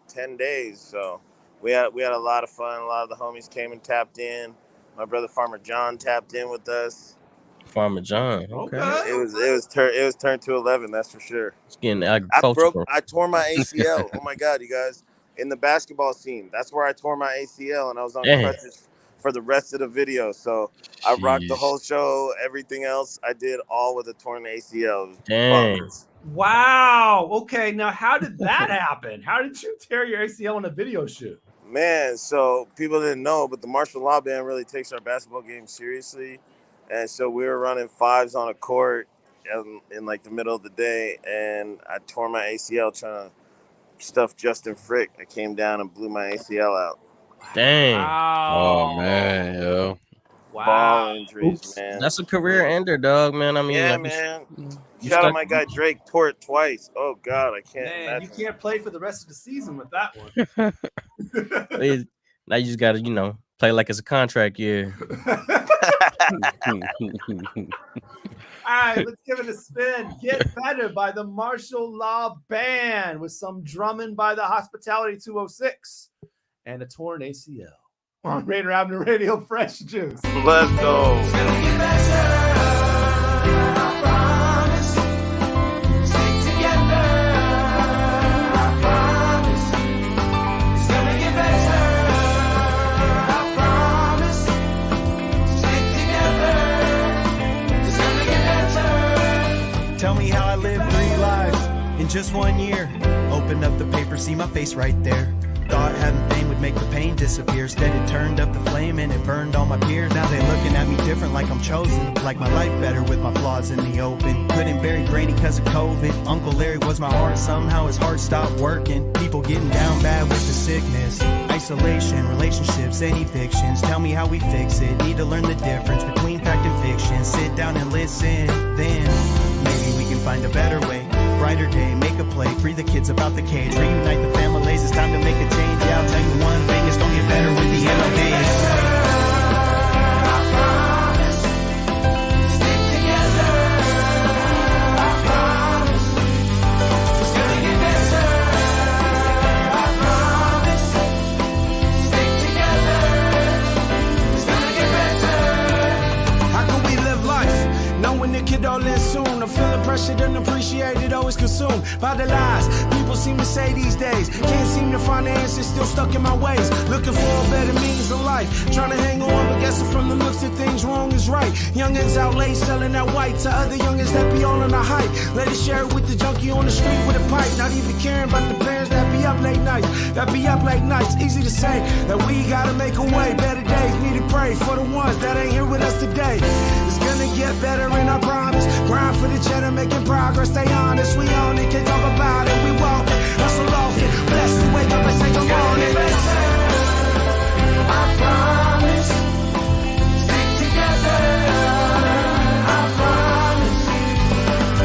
10 days, so we had a lot of fun. A lot of the homies came and tapped in. My brother Farmer John tapped in with us. Farmer John. Okay. It was turned to 11. That's for sure. It's getting agricultural. I tore my ACL. Oh my God, you guys! In the basketball scene, that's where I tore my ACL, and I was on crutches for the rest of the video. So I rocked the whole show. Everything else I did all with a torn ACL. It was bonkers. Wow. Okay. Now, how did that happen? How did you tear your ACL in a video shoot? Man, so people didn't know, but the martial law band really takes our basketball game seriously. And so we were running fives on a court in like the middle of the day, and I tore my ACL trying to stuff Justin Frick. I came down and blew my ACL out. Dang. Oh man, yo. Wow. Ball injuries, man. That's a career ender, dog, man. I mean, yeah, like, man. you Shout out stuck- my guy Drake, tore it twice. Oh God, I can't Man, imagine. you can't play for the rest of the season with that one. Now you just gotta, play like it's a contract year. All right, let's give it a spin. Get Better by the Martial Law Band with some drumming by the Hospitality 206 and a torn ACL on Rainier Avenue Radio Fresh Juice. Let's go. Tell me how I lived 3 lives in just 1 year. Opened up the paper, see my face right there. Thought having fame would make the pain disappear. Instead it turned up the flame and it burned all my peers. Now they looking at me different, like I'm chosen. Like my life better with my flaws in the open. Couldn't bury Granny cause of COVID. Uncle Larry was my heart, somehow his heart stopped working. People getting down bad with the sickness. Isolation, relationships, and evictions. Tell me how we fix it. Need to learn the difference between fact and fiction. Sit down and listen, then maybe we can find a better way. Brighter day, make a play, free the kids about the cage, reunite the families, it's time to make a change. Yeah, I'll tell you one thing, it's gonna get better with the MLD. Kid all in soon. I'm feeling pressured and appreciated, always consumed by the lies people seem to say these days. Can't seem to find the answers, still stuck in my ways. Looking for a better means of life. Trying to hang on, but guessing from the looks that things wrong is right. Youngins out late selling that white to other youngins that be all on a hype. Let it share it with the junkie on the street with a pipe. Not even caring about the parents that be up late nights. Easy to say that we gotta make a way. Better days, need to pray for the ones that ain't here with us today. It's gonna get better and I promise. Grind for the cheddar, making progress. Stay honest, we own it, can talk about it. We walk it, hustle off it. Blessed, wake up and say good morning. I promise. Stick together. I promise.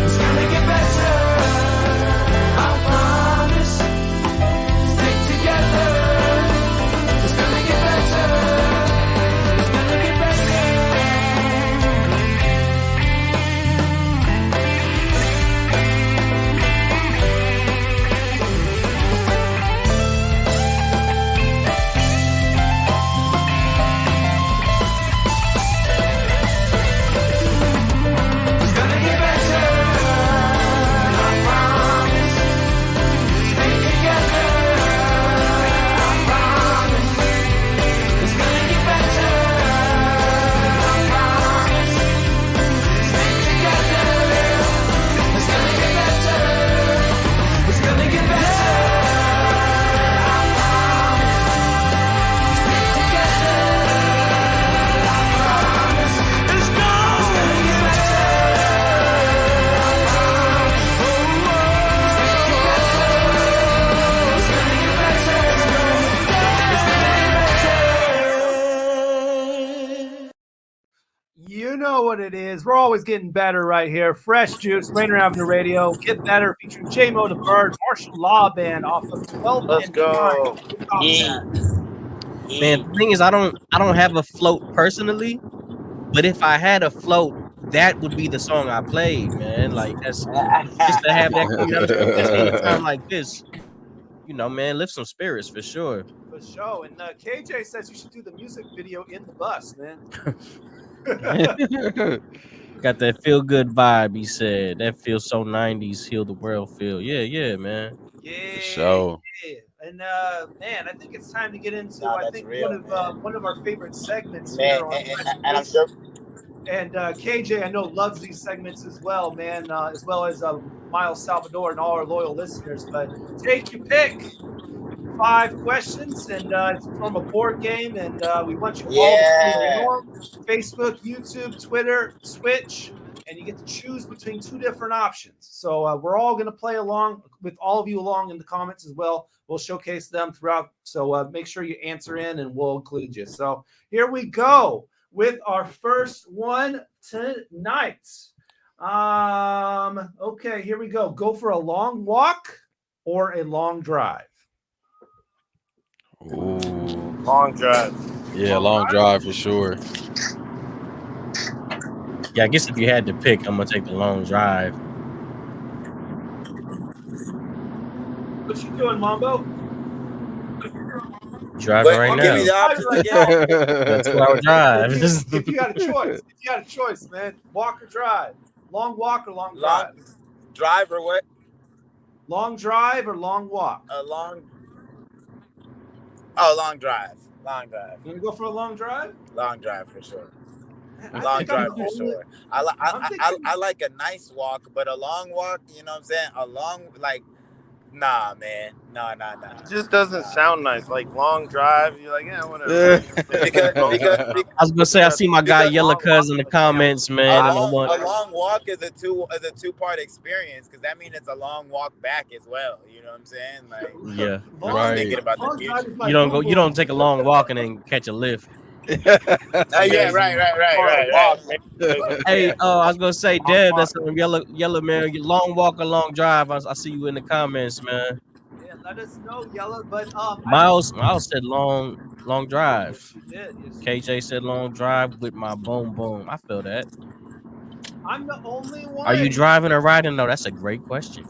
It's gonna get better. I promise. Stick together. It's gonna get better. It's gonna get better. what it is. We're always getting better right here. Fresh Juice, Rainier Avenue Radio, Get Better, featuring J-Mo the Bird, Martial Law Band off of 12 Let's and go. 9. Man, the thing is, I don't have a float personally, but if I had a float, that would be the song I played, man. Like that's just to have that coming out, especially in a time like this. You know, man, lift some spirits for sure. For sure. And KJ says you should do the music video in the bus, man. Got that feel good vibe, he said. That feels so 90s, heal the world feel. Yeah, man. Yeah. So Yeah. And man, I think it's time to get into real, one of our favorite segments Man, here on and I'm sure. And KJ, I know, loves these segments as well, man, as well as Miles Salvador and all our loyal listeners. But take your pick. 5 questions, and it's from a board game, and we want you all to know Facebook, YouTube, Twitter, Twitch, and you get to choose between 2 different options. So we're all going to play along with all of you along in the comments as well. We'll showcase them throughout. So make sure you answer in, and we'll include you. So here we go with our first one tonight. Okay, here we go. Go for a long walk or a long drive? Ooh. Long drive. Yeah, long drive for sure. Yeah, I guess if you had to pick, I'm gonna take the long drive. What you doing, Mambo? Driving right now. That's what I would drive. If you got a choice, man, walk or drive? Long walk or long drive? Drive or what? Long drive or long walk? Long drive. Long drive. You gonna go for a long drive? Long drive for sure. Long drive for sure. I like a nice walk, but a long walk, you know what I'm saying? A long, like, nah, man. Nah. It just doesn't sound nice. Like long drive, you're like, yeah, whatever. because I was gonna say I see my guy Yellow Cuz in the comments, man. a long walk is a two-part experience, because that means it's a long walk back as well. You know what I'm saying? Like, yeah, I'm thinking about the future. You don't take a long walk and then catch a lift. Yeah, right. Hey, I was gonna say, Dad, that's a yellow man. Long walk or long drive. I see you in the comments, man. Yeah, let us know, Yellow. But Miles said long drive. Yes, KJ said long drive with my boom boom. I feel that. I'm the only one. Are you driving or riding? No, that's a great question.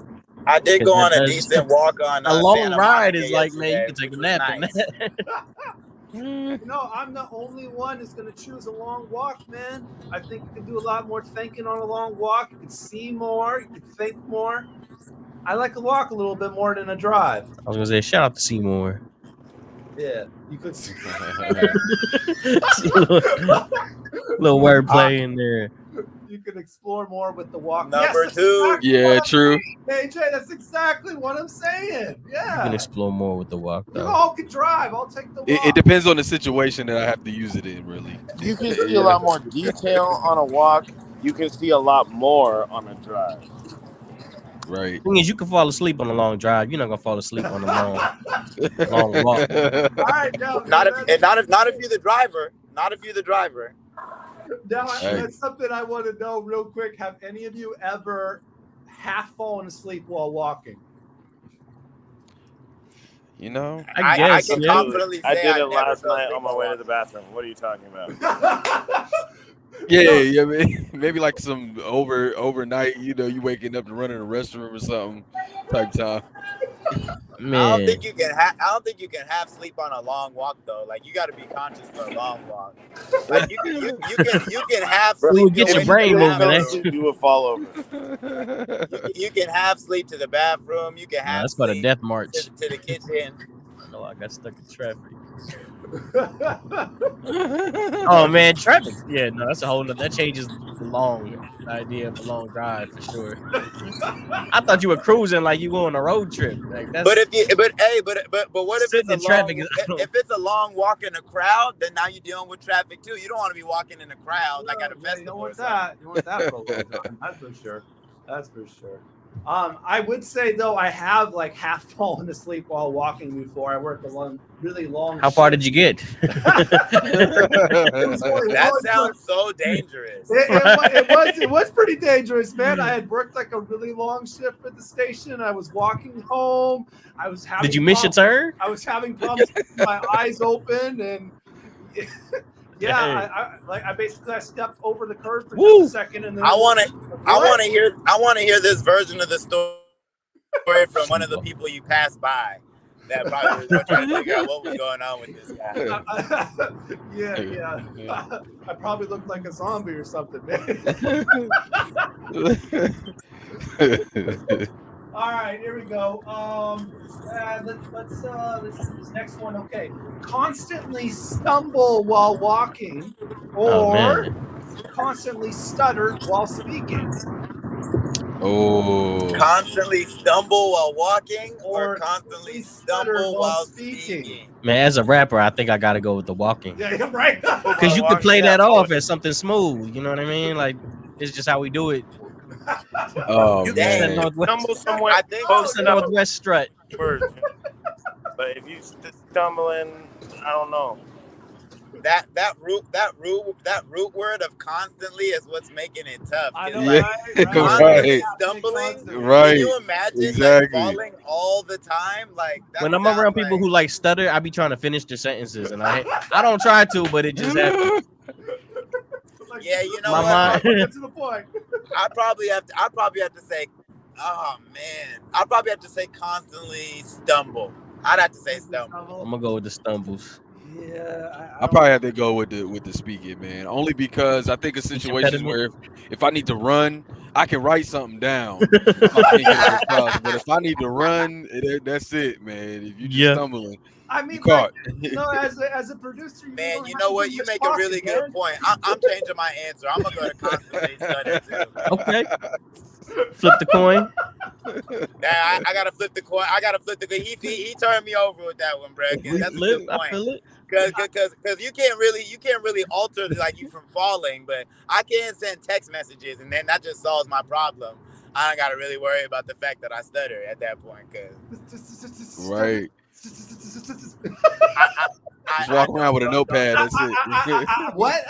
I did go on a decent walk on a long Santa ride Monica is like, man, you yesterday, can take a which nap. was nice. No, I'm the only one that's going to choose a long walk, man. I think you can do a lot more thinking on a long walk. You can see more. You can think more. I like to walk a little bit more than a drive. I was gonna say, shout out to Seymour. Yeah, you could see. little wordplay in there. You can explore more with the walk. Number 2. Yeah, true. KJ, that's exactly what I'm saying. You Yeah. can explore more with the walk, You though. all can drive. I'll take the walk. It depends on the situation that I have to use it in, really. You can see a lot more detail on a walk. You can see a lot more on a drive. Right. Thing is, you can fall asleep on a long drive. You're not gonna fall asleep on a long walk. All right, now, Not if you're the driver. Not if you're the driver. Now, Hey. that's something I want to know real quick. Have any of you ever half fallen asleep while walking? You know, I guess. can yeah. confidently say I did I it never last fell night asleep on my while way to walking. the bathroom. What are you talking about? yeah, maybe like some overnight. You know, you waking up to run in the restroom or something type time. Man. I don't think you can half sleep on a long walk though. Like, you got to be conscious for a long walk. Like, you can half Bro, sleep. get your to brain the moving, bathroom. You would fall over. You can half sleep to the bathroom. You can half That's called a sleep death march. to the kitchen. I know I got stuck in traffic. Oh man, traffic. Yeah, no, that's a whole nother. That changes the idea of a long drive for sure. I thought you were cruising like you were on a road trip. Like that's. But what if Sitting it's in traffic if it's a long walk in a crowd? Then now you're dealing with traffic too. You don't want to be walking in a crowd like at a festival. You don't want that. You want that for a long time. That's for sure. That's for sure. I would say though I have like half fallen asleep while walking before. I worked a really long. How far did you get? That sounds so dangerous. It was pretty dangerous, man. I had worked like a really long shift at the station. I was walking home. I was having. Did you miss your turn? I was having problems keeping my eyes open, and yeah, I basically stepped over the curb for just a second, and then I want to hear this version of the story from one of the people you passed by. That probably was trying to figure out what was going on with this guy. Yeah. I probably looked like a zombie or something, man. All right, here we go. Let's this next one. Okay, constantly stumble while walking, or constantly stutter while speaking. Oh. Constantly stumble while walking, or constantly stumble while speaking. Man, as a rapper, I think I gotta go with the walking. Yeah, right. Because you can play that off as something smooth. You know what I mean? Like it's just how we do it. Oh You man. can stumble somewhere. I think Post the Northwest strut. version. But if you stumbling, I don't know. That root word of constantly is what's making it tough. I know, Yeah, Constantly right. stumbling. Right. Can you imagine Exactly. like falling all the time? Like that When I'm sounds around people who like stutter, I be trying to finish the sentences, and I don't try to, but it just happens. Yeah, you know My what? mind- Get to the point. I probably have to say, oh man, I probably have to say constantly stumble. I'd have to say stumble. I'm gonna go with the stumbles. Yeah, I probably have to go with the speaking, man. Only because I think of situations where if I need to run, I can write something down. If I can't get it across. But if I need to run, that's it, man. If you just stumbling, I mean, you caught. as a producer, Man, you know what? You make a really good point. I'm changing my answer. I'm gonna go to constantly stutter too. Okay. Flip the coin. Nah, I gotta flip the coin. He turned me over with that one, bro. That's a good I feel point. it. Because you can't really alter like you from falling, but I can send text messages, and then that just solves my problem. I don't gotta really worry about the fact that I stutter at that point. Right. Just walk around with a notepad. That's it. What?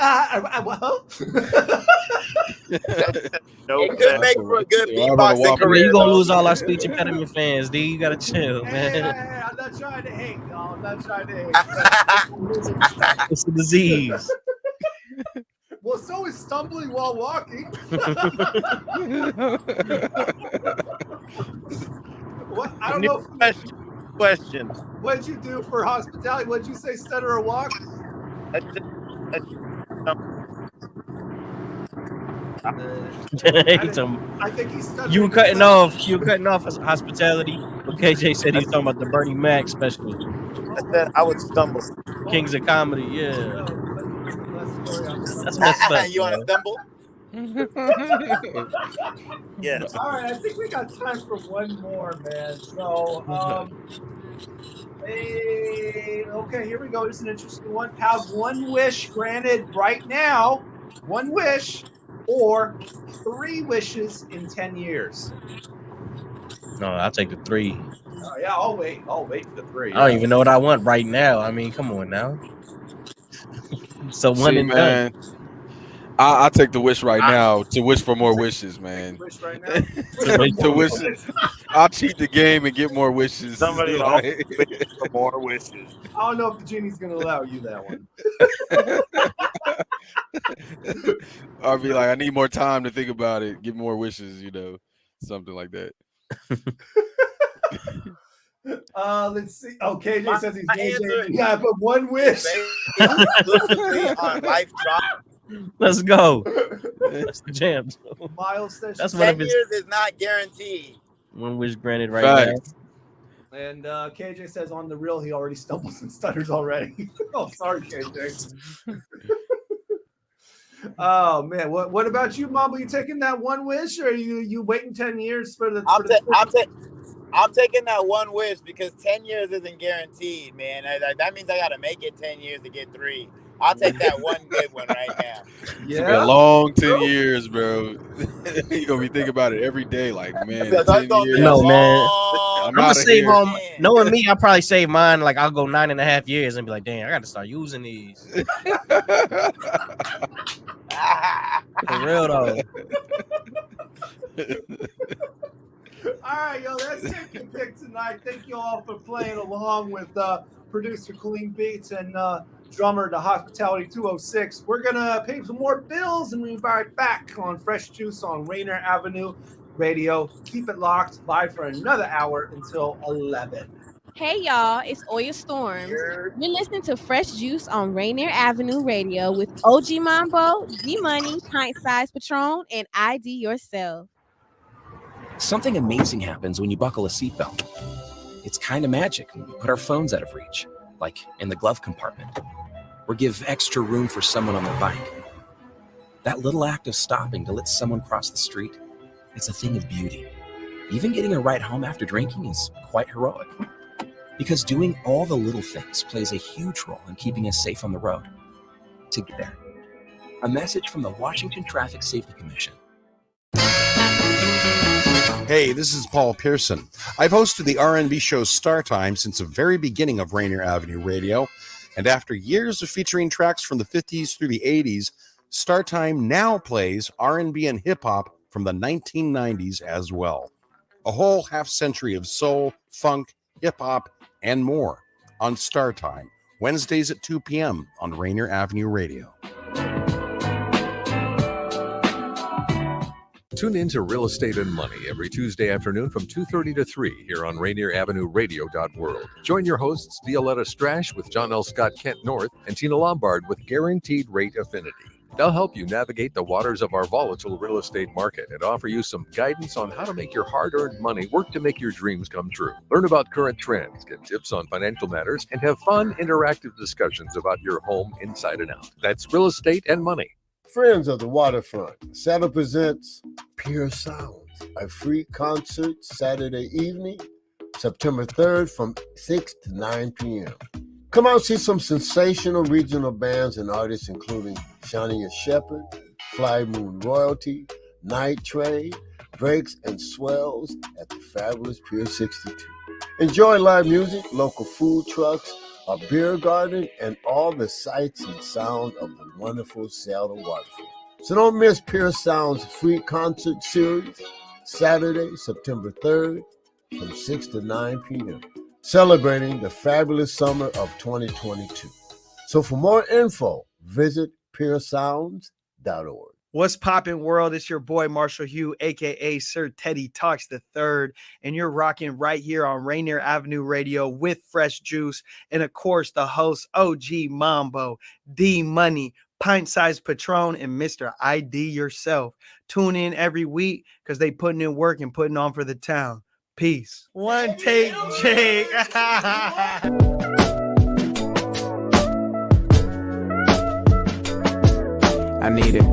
It could make for a good Yeah, I'm gonna beatboxing walk career. You gonna though. lose all our speech impediment fans, D. You gotta chill, man. I'm not trying to hate, y'all. I'm not trying to hate. It's a disease. Well, so is stumbling while walking. What? I don't know. Question. What'd you do for hospitality? What'd you say, stutter or walk? I think he's stuttering. You were cutting off. You were cutting off hospitality. But KJ said he's talking about the Bernie Mac special. I said I would stumble. Kings of Comedy. Yeah. That's messed up. You want to stumble? Yeah. All right, I think we got time for one more, man. So, okay, here we go. This is an interesting one. Have one wish granted right now, one wish, or 3 wishes in 10 years. No, I'll take the 3. Yeah, I'll wait. I'll wait for the 3. I don't even know what I want right now. I mean, come on now. So one See, and man, done. I take the wish right now to wish for more wishes, man. Wish right now. To wish, I'll cheat the game and get more wishes. Somebody Like- wish for more wishes. I don't know if the genie's gonna allow you that one. I'll be like, I need more time to think about it. Get more wishes, something like that. Let's see. Oh, KJ says he's My JJ. answer- Yeah, but one wish. Exclusively on life drop. Let's go. That's the jam. Miles says That's one 10 of his years is not guaranteed. one wish granted right Facts. And KJ says on the real, he already stumbles and stutters already. Oh, sorry, KJ. Oh man, what about you, Mambo? You taking that one wish, or are you waiting 10 years for the? I'm taking that one wish because 10 years isn't guaranteed, man. That means I got to make it 10 years to get 3. I'll take that one good one right now. It's been a long 10 years, bro. You're gonna be thinking about it every day, like, man, in 10 years. No, man. I'm gonna outta save here. on. Knowing me, I'll probably save mine. Like I'll go 9.5 years and be like, dang, I got to start using these. For real though. All right, yo, that's Take Your Pick tonight. Thank you all for playing along with producer Kaleem Beats and drummer TheHospitality 206. We're gonna pay some more bills and we'll be right back on Fresh Juice on Rainier Avenue Radio. Keep it locked, live for another hour until 11. Hey y'all, it's Oya Storms. You're listening to Fresh Juice on Rainier Avenue Radio with OG Mambo, D-Money, Pint Size Patron, and ID Yourself. Something amazing happens when you buckle a seatbelt. It's kind of magic when we put our phones out of reach, like in the glove compartment, or give extra room for someone on their bike. That little act of stopping to let someone cross the street, it's a thing of beauty. Even getting a ride home after drinking is quite heroic. Because doing all the little things plays a huge role in keeping us safe on the road. To get there, a message from the Washington Traffic Safety Commission. Hey, this is Paul Pearson. I've hosted the R&B show Star Time since the very beginning of Rainier Avenue Radio, and after years of featuring tracks from the 50s through the 80s, Star Time now plays R&B and hip-hop from the 1990s as well. A whole half-century of soul, funk, hip-hop, and more on Star Time, Wednesdays at 2 p.m. on Rainier Avenue Radio. Tune in to Real Estate and Money every Tuesday afternoon from 2:30 to 3 here on Rainier Avenue Radio.world. Join your hosts Violetta Strash with John L. Scott Kent North and Tina Lombard with Guaranteed Rate Affinity. They'll help you navigate the waters of our volatile real estate market and offer you some guidance on how to make your hard-earned money work to make your dreams come true. Learn about current trends, get tips on financial matters, and have fun, interactive discussions about your home inside and out. That's Real Estate and Money. Friends of the Waterfront, Saddle presents Pure Sounds, a free concert Saturday evening, September 3rd from 6 to 9 p.m. Come out and see some sensational regional bands and artists including Shania Shepherd, Fly Moon Royalty, Night Train, Breaks, and Swells at the fabulous Pier 62. Enjoy live music, local food trucks, a beer garden, and all the sights and sound of the wonderful Seattle waterfront. So don't miss Pure Sound's free concert series, Saturday, September 3rd from 6 to 9 p.m., celebrating the fabulous summer of 2022. So for more info, visit puresounds.org. What's poppin', world? It's your boy Marshall Hugh, aka Sir Teddy Talks III, and you're rocking right here on Rainier Avenue Radio with Fresh Juice, and of course the host OG Mambo, D Money, Pint Size Patron, and Mr. ID Yourself. Tune in every week because they putting in work and putting on for the town. Peace. One take, Jake. I needed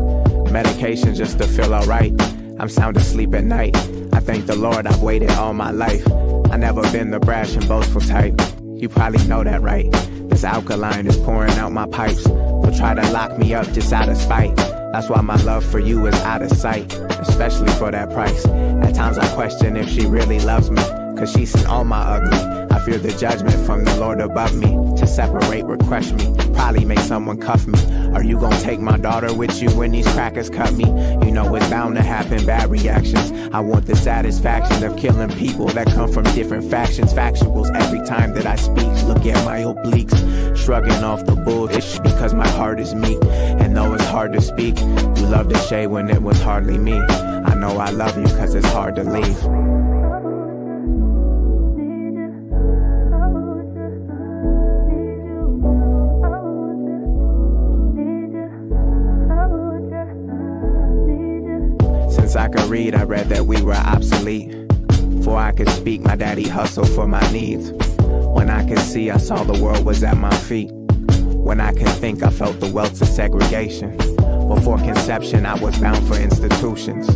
medication just to feel alright. I'm sound asleep at night. I thank the Lord I've waited all my life. I never been the brash and boastful type. You probably know that, right? This alkaline is pouring out my pipes. They'll try to lock me up just out of spite. That's why my love for you is out of sight, especially for that price. At times I question if she really loves me, cause she's seen all my ugly. I fear the judgment from the Lord above me. To separate would crush me, probably make someone cuff me. Are you gonna take my daughter with you when these crackers cut me? You know it's bound to happen, bad reactions. I want the satisfaction of killing people that come from different factions. Factuals every time that I speak. Look at my obliques, shrugging off the bullshit because my heart is meek. And though it's hard to speak, you loved the shade when it was hardly me. I know I love you cause it's hard to leave. Since I could read, I read that we were obsolete. Before I could speak, my daddy hustled for my needs. When I could see, I saw the world was at my feet. When I could think, I felt the welts of segregation. Before conception, I was bound for institutions.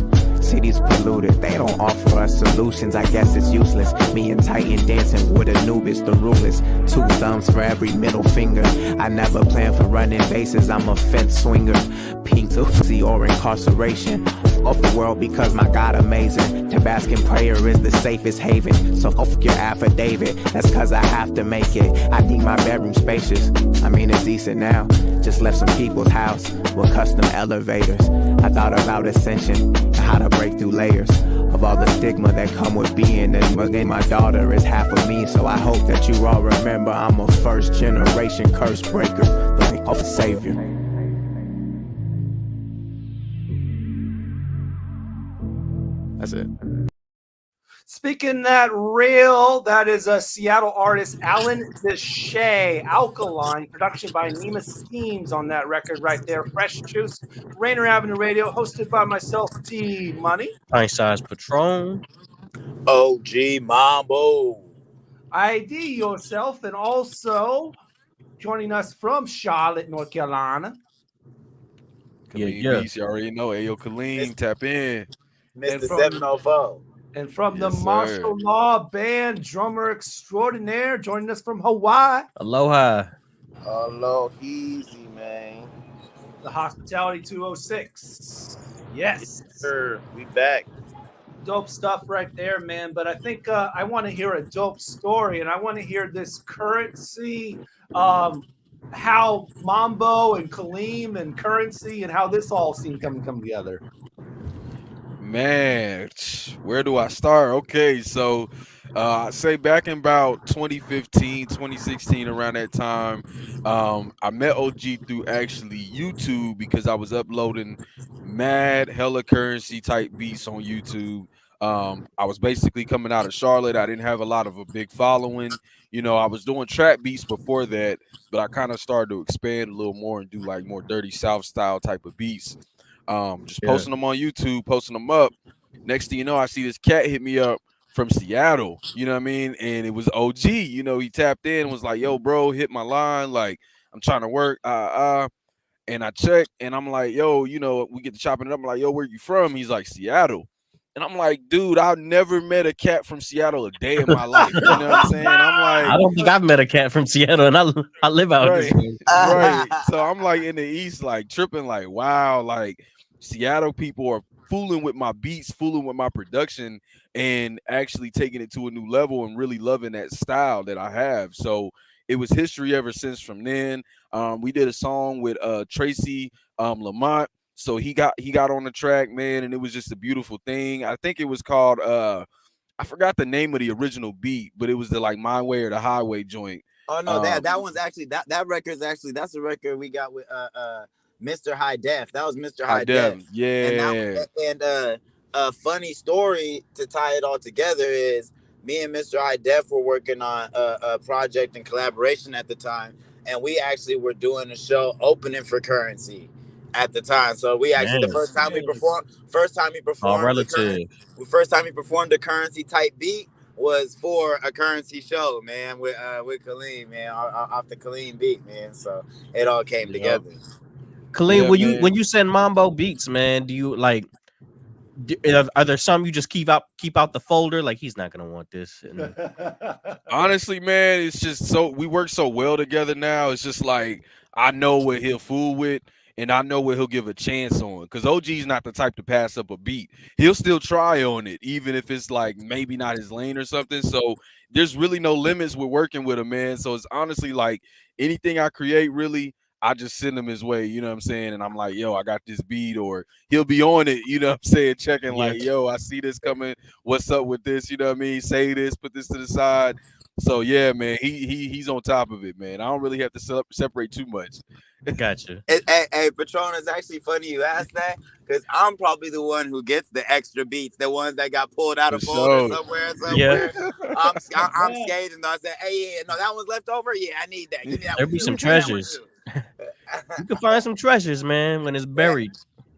Cities polluted, they don't offer us solutions. I guess it's useless. Me and Titan dancing with Anubis, the rulers. 2 thumbs for every middle finger. I never plan for running bases, I'm a fence swinger. Pink to see or incarceration. Off the world because my God amazing. Tabascan prayer is the safest haven. So fuck your affidavit, that's cause I have to make it. I need my bedroom spacious. I mean it's decent now. Just left some people's house with custom elevators. I thought about ascension and how to break through layers of all the stigma that come with being this. My daughter is half of me, so I hope that you all remember I'm a first generation curse breaker, like a savior. That's it. Speaking that real, that is a Seattle artist, Alan Deshay, Alkaline, production by Nima Schemes on that record right there. Fresh Juice, Rainier Avenue Radio, hosted by myself, D Money. Pint Size Patron. OG Mambo. ID Yourself, and also joining us from Charlotte, North Carolina. Kaleem Beats, you already know. Ayo, Kaleem, tap in. Mr. 704. And from Yes, the sir. Martial Law Band, drummer extraordinaire, joining us from Hawaii. Aloha. Hello, easy, man. The Hospitality 206. Yes. Sir, we back. Dope stuff right there, man. But I think I want to hear a dope story, and I want to hear this Currency, how Mambo and Kaleem and Currency and how this all seemed come together. Man, where do I start? Okay, so I'd say back in about 2015, 2016, around that time, I met OG through actually YouTube because I was uploading mad hella currency type beats on YouTube. I was basically coming out of Charlotte. I didn't have a lot of a big following. You know, I was doing trap beats before that, but I kind of started to expand a little more and do like more dirty South style type of beats. Just posting them on YouTube, posting them up. Next thing you know, I see this cat hit me up from Seattle, you know what I mean? And it was OG, you know, he tapped in and was like, yo, bro, hit my line. Like, I'm trying to work. And I checked and I'm like, yo, you know, we get to chopping it up. I'm like, yo, where you from? He's like, Seattle. And I'm like, dude, I've never met a cat from Seattle a day in my life. You know what I'm saying? I'm like, I don't think I've met a cat from Seattle, and I live out right, here. right. So I'm like in the East, like tripping, like, wow, like Seattle people are fooling with my beats, fooling with my production, and actually taking it to a new level and really loving that style that I have. So it was history ever since from then. We did a song with Tracy Lamont. So he got on the track, man, and it was just a beautiful thing. I think it was called I forgot the name of the original beat, but it was the like My Way or the Highway joint. Oh no, that one's actually that record's actually that's the record we got with Mr. High Def. That was Mr. High Def. Yeah. And a funny story to tie it all together is me and Mr. High Def were working on a project in collaboration at the time, and we actually were doing a show opening for Currency at the time. So we actually the first time he performed the Currency type beat was for a Currency show, man, with Kaleem, man, off the Kaleem beat, man. So it all came together. Kaleem, when you send Mambo beats, man, do you like? Are there some you just keep out the folder? Like he's not gonna want this. Honestly, man, it's just we work so well together now. It's just like I know what he'll fool with, and I know what he'll give a chance on. Because OG's not the type to pass up a beat. He'll still try on it, even if it's like maybe not his lane or something. So there's really no limits with working with him, man. So it's honestly like anything I create, really, I just send him his way, you know what I'm saying? And I'm like, yo, I got this beat, or he'll be on it, you know what I'm saying? Checking like, yo, I see this coming. What's up with this? You know what I mean? Say this, put this to the side. So yeah, man, he's on top of it, man. I don't really have to separate too much. Gotcha. Hey, Patron, it's actually funny you asked that because I'm probably the one who gets the extra beats, the ones that got pulled out of folder somewhere. Yeah. I'm skating. I said, hey, no, that one's left over. Yeah, I need that. Give me that. There'll be some treasures. You can find some treasures, man, when it's buried.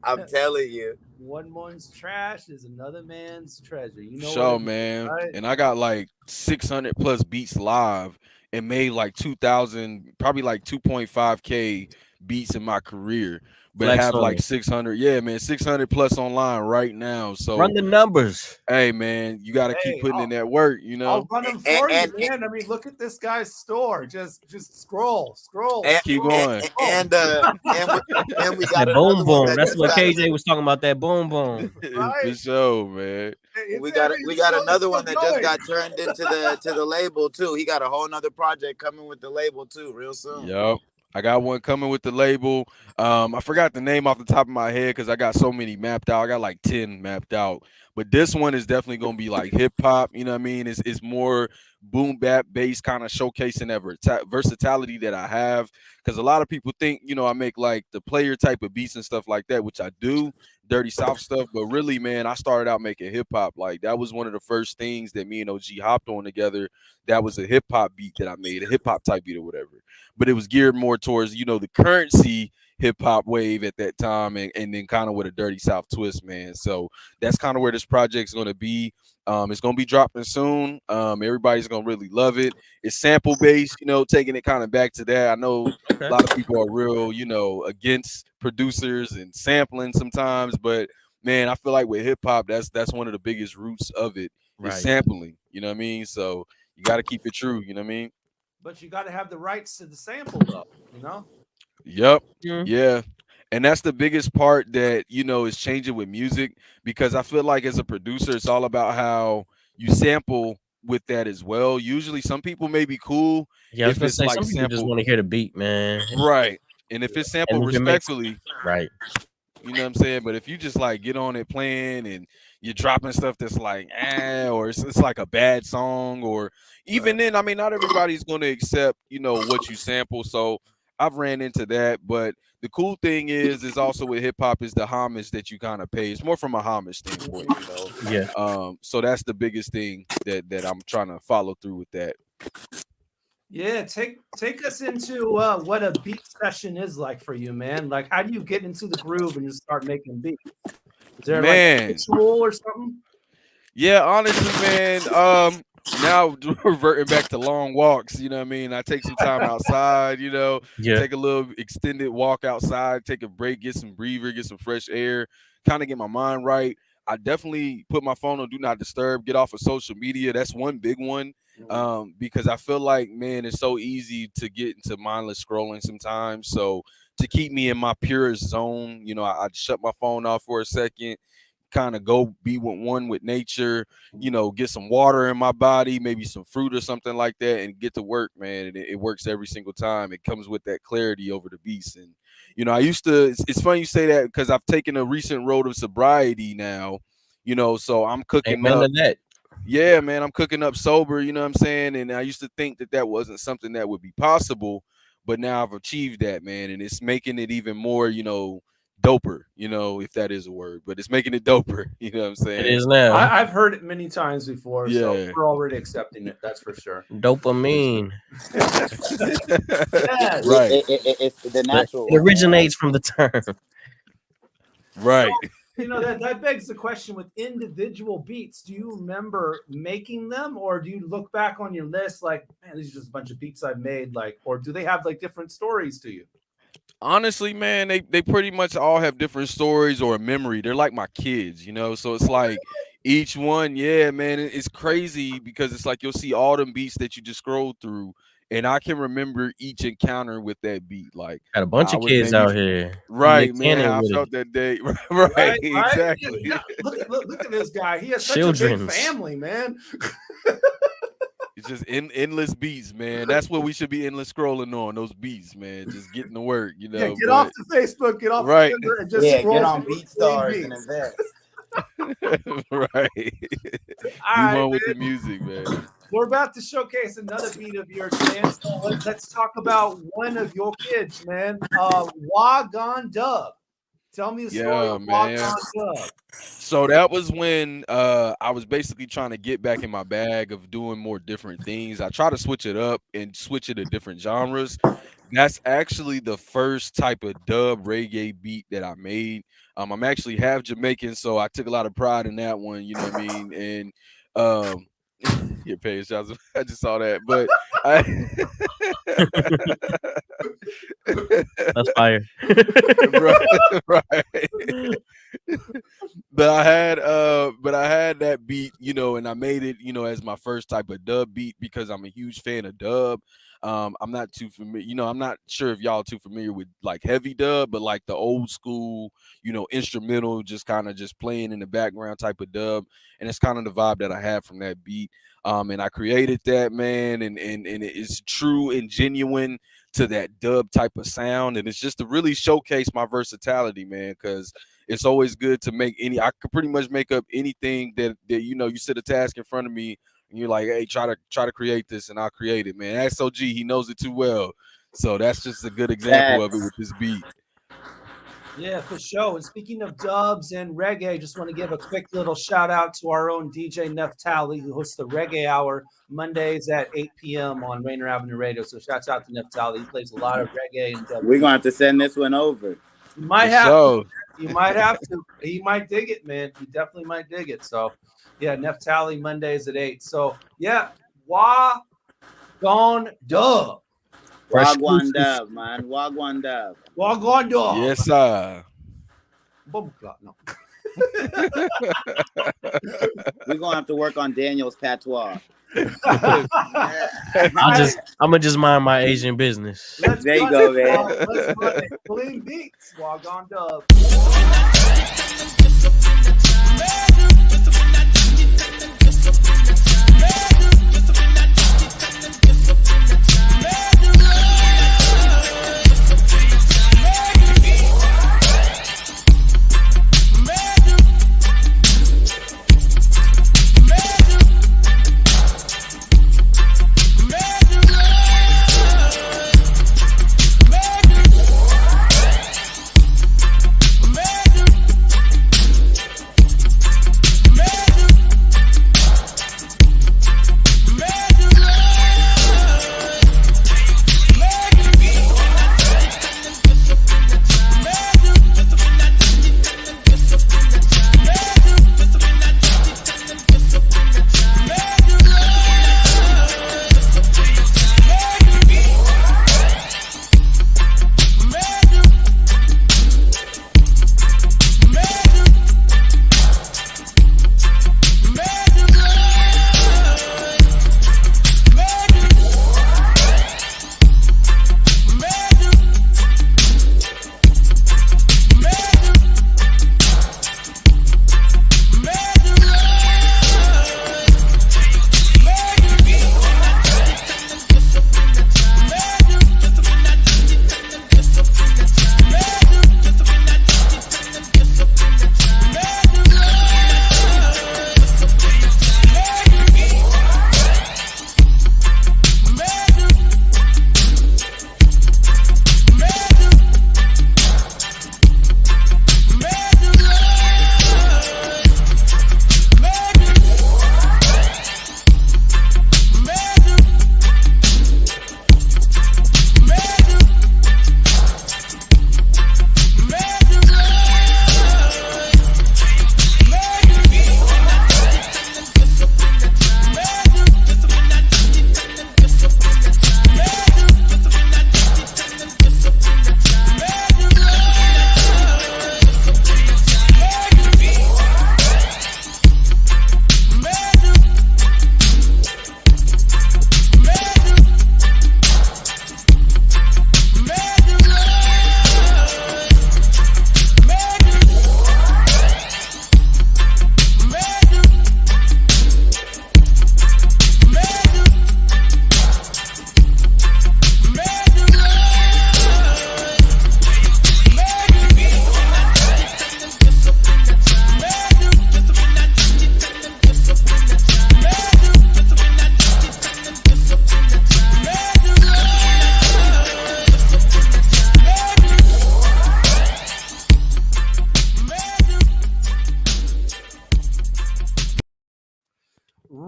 I'm telling you. One man's trash is another man's treasure. You know, Sure, man. Right? And I got like 600 plus beats live and made like 2,000, probably like 2.5K beats in my career, but Flex have on like it. 600. Yeah, man, 600 plus online right now. So Run the numbers. hey, man, you got to keep Hey, putting in that work. You I'll know, run them for you, man. I mean, look at this guy's store. Just scroll. keep going. And we got That boom another one boom. that That's just what got KJ was talking about. That boom boom. For sure, man. we got another one that just got turned into the label too. He got a whole nother project coming with the label too, real soon. Yep. I got one coming with the label. I forgot the name off the top of my head because I got so many mapped out. I got like 10 mapped out. But this one is definitely gonna be like hip hop. You know what I mean? It's more boom bap based, kind of showcasing that versatility that I have. Because a lot of people think, I make like the player type of beats and stuff like that, which I do, dirty South stuff. But really, man, I started out making hip hop. Like that was one of the first things that me and OG hopped on together. That was a hip hop beat that I made, a hip hop type beat or whatever. But it was geared more towards, the currency hip hop wave at that time, and then kind of with a dirty South twist, man. So that's kind of where this project's going to be. It's going to be dropping soon. Everybody's going to really love it. It's sample based, taking it kind of back to that. I know a lot of people are real, against producers and sampling sometimes, but man, I feel like with hip hop, that's one of the biggest roots of it is sampling. You know what I mean? So you got to keep it true. You know what I mean? But you got to have the rights to the sample, though. Yep. Yeah. And that's the biggest part that, is changing with music, because I feel like as a producer, it's all about how you sample with that as well. Usually some people may be cool Yeah, I was if gonna it's say like some people just want to hear the beat, man. Right. And if it's sampled And you can make- respectfully, right. You know what I'm saying? But if you just like get on it playing and you're dropping stuff that's like, or it's like a bad song, or even then, I mean, not everybody's going to accept, what you sample. So I've ran into that. But the cool thing is also with hip hop is the homage that you kind of pay. It's more from a homage standpoint, Yeah. So that's the biggest thing that I'm trying to follow through with that. Yeah, take us into what a beat session is like for you, man. Like, how do you get into the groove and just start making beats? Is there like a ritual or something? Yeah, honestly, man. Now reverting back to long walks, you know what I mean? I take some time outside, take a little extended walk outside, take a break, get some breather, get some fresh air, kind of get my mind right. I definitely put my phone on do not disturb, get off of social media. That's one big one. Because I feel like, man, it's so easy to get into mindless scrolling sometimes. So to keep me in my purest zone, I shut my phone off for a second, kind of go be one with nature, get some water in my body, maybe some fruit or something like that, and get to work, man. And it works every single time. It comes with that clarity over the beast. And I used to, it's funny you say that, because I've taken a recent road of sobriety now, so I'm cooking Amen up. to that. Yeah, man, I'm cooking up sober, you know what I'm saying? And I used to think that wasn't something that would be possible, but now I've achieved that, man. And it's making it even more, doper, if that is a word, but it's making it doper. You know what I'm saying? It is now. I've heard it many times before, so Yeah. we're already accepting it. That's for sure. Dopamine. Yes. Right. It's the natural. It originates from the term. Right. That begs the question with individual beats. Do you remember making them, or do you look back on your list like, man, these are just a bunch of beats I've made, like, or do they have like different stories to you? Honestly, man, they pretty much all have different stories or a memory. They're like my kids, so it's like each one, yeah, man, it's crazy because it's like you'll see all them beats that you just scroll through, and I can remember each encounter with that beat. Like, Got a bunch of kids out here. Right, Nick man, Cannon how I with felt it. that day. Right, exactly. Yeah, look at this guy. He has such a Children's. big family, man. It's just endless beats, man. That's what we should be endless scrolling on, those beats, man. Just getting to work, Yeah, get off the Facebook, get off Right. Twitter, and just Yeah, scroll get on through BeatStars beats. and invest. Right. All right, Move on with the man. music, man. We're about to showcase another beat of yours, man. So let's talk about one of your kids, man. Wagon Dub. Tell me the story Yeah, of man. Wagon Dub. So that was when I was basically trying to get back in my bag of doing more different things. I try to switch it up and switch it to different genres. That's actually the first type of dub reggae beat that I made. I'm actually half Jamaican, so I took a lot of pride in that one. You know what I mean? And your page, I just saw that, but That's fire. right. But I had that beat, and I made it, as my first type of dub beat because I'm a huge fan of dub. I'm not too familiar, I'm not sure if y'all too familiar with like heavy dub, but like the old school, instrumental, just kind of just playing in the background type of dub. And it's kind of the vibe that I have from that beat. And I created that, man, and it's true and genuine to that dub type of sound. And it's just to really showcase my versatility, man, because it's always good to make I could pretty much make up anything that you sit a task in front of me and you're like, hey, try to create this, and I'll create it, man. Ask OG, he knows it too well. So that's just a good example of it with this beat. Yeah, for sure. And speaking of dubs and reggae, just want to give a quick little shout out to our own DJ Neftali, who hosts the Reggae Hour Mondays at 8 p.m. on Rainier Avenue Radio. So shouts out to Neftali. He plays a lot of reggae and dub. We're going to have to send this one over. You might have to. You might have to. He might dig it, man. He definitely might dig it. So, yeah, Neftali Mondays at 8. So, yeah, Wagwan Dub. Wagwan Dub, man. Wagwan Dub. Wagwan Dub. Yes, sir. No. We're going to have to work on Daniel's patois. I'm gonna just mind my Asian business. There you go, man. Let's run it. Kaleem Beats. Wagwan Dub.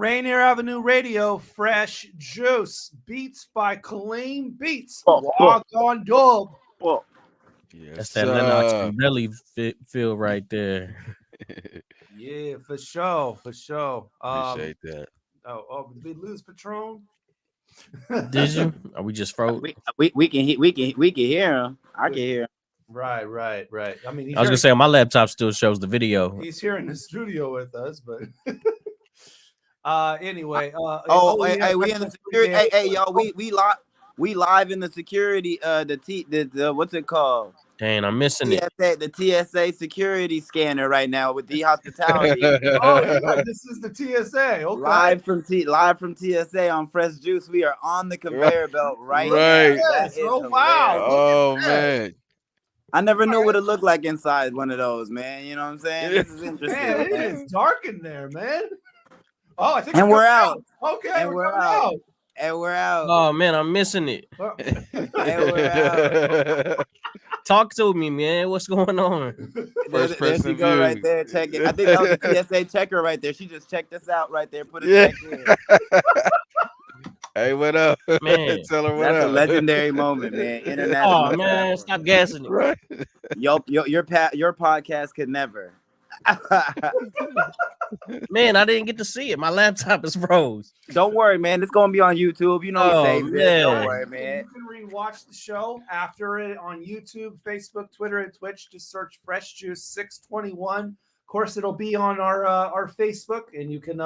Rainier Avenue Radio, Fresh Juice, beats by Kaleem Beats. Walk on dub. That's that Lennox belly feel right there. Yeah, for sure, for sure. Appreciate that. Oh, did we lose Patron? Did you? Are we just froze? We can hear him. I can hear him. Right. I mean, he's I was gonna say my laptop still shows the video. he's here in the studio with us, but anyway. Hey, we in the security. Hey, y'all, we live in the security. The what's it called? Dang, I'm missing it. The TSA security scanner right now with TheHospitality. This is the TSA. Okay. Live from TSA on Fresh Juice. We are on the conveyor belt right now. Yes. Oh wow. Oh man. I never knew what it looked like inside one of those, man. You know what I'm saying? This is interesting. Man, it is dark in there, man. Oh, I think and we're out. Okay, and we're out. And we're out. Oh man, I'm missing it. And we're out. Talk to me, man. What's going on? There she go right there. Check it. I think that was the TSA checker right there. She just checked us out right there. Put it back in. Hey, what up, man? Tell her what That's up. a legendary moment, man. International. Oh man, stop gassing it. Right. Your podcast could never. Man, I didn't get to see it. My laptop is froze. Don't worry, man. It's gonna be on YouTube. You know, Oh, we say man. Don't worry, man. You can rewatch the show after it on YouTube, Facebook, Twitter, and Twitch. Just search Fresh Juice 621. Of course, it'll be on our Facebook, and you can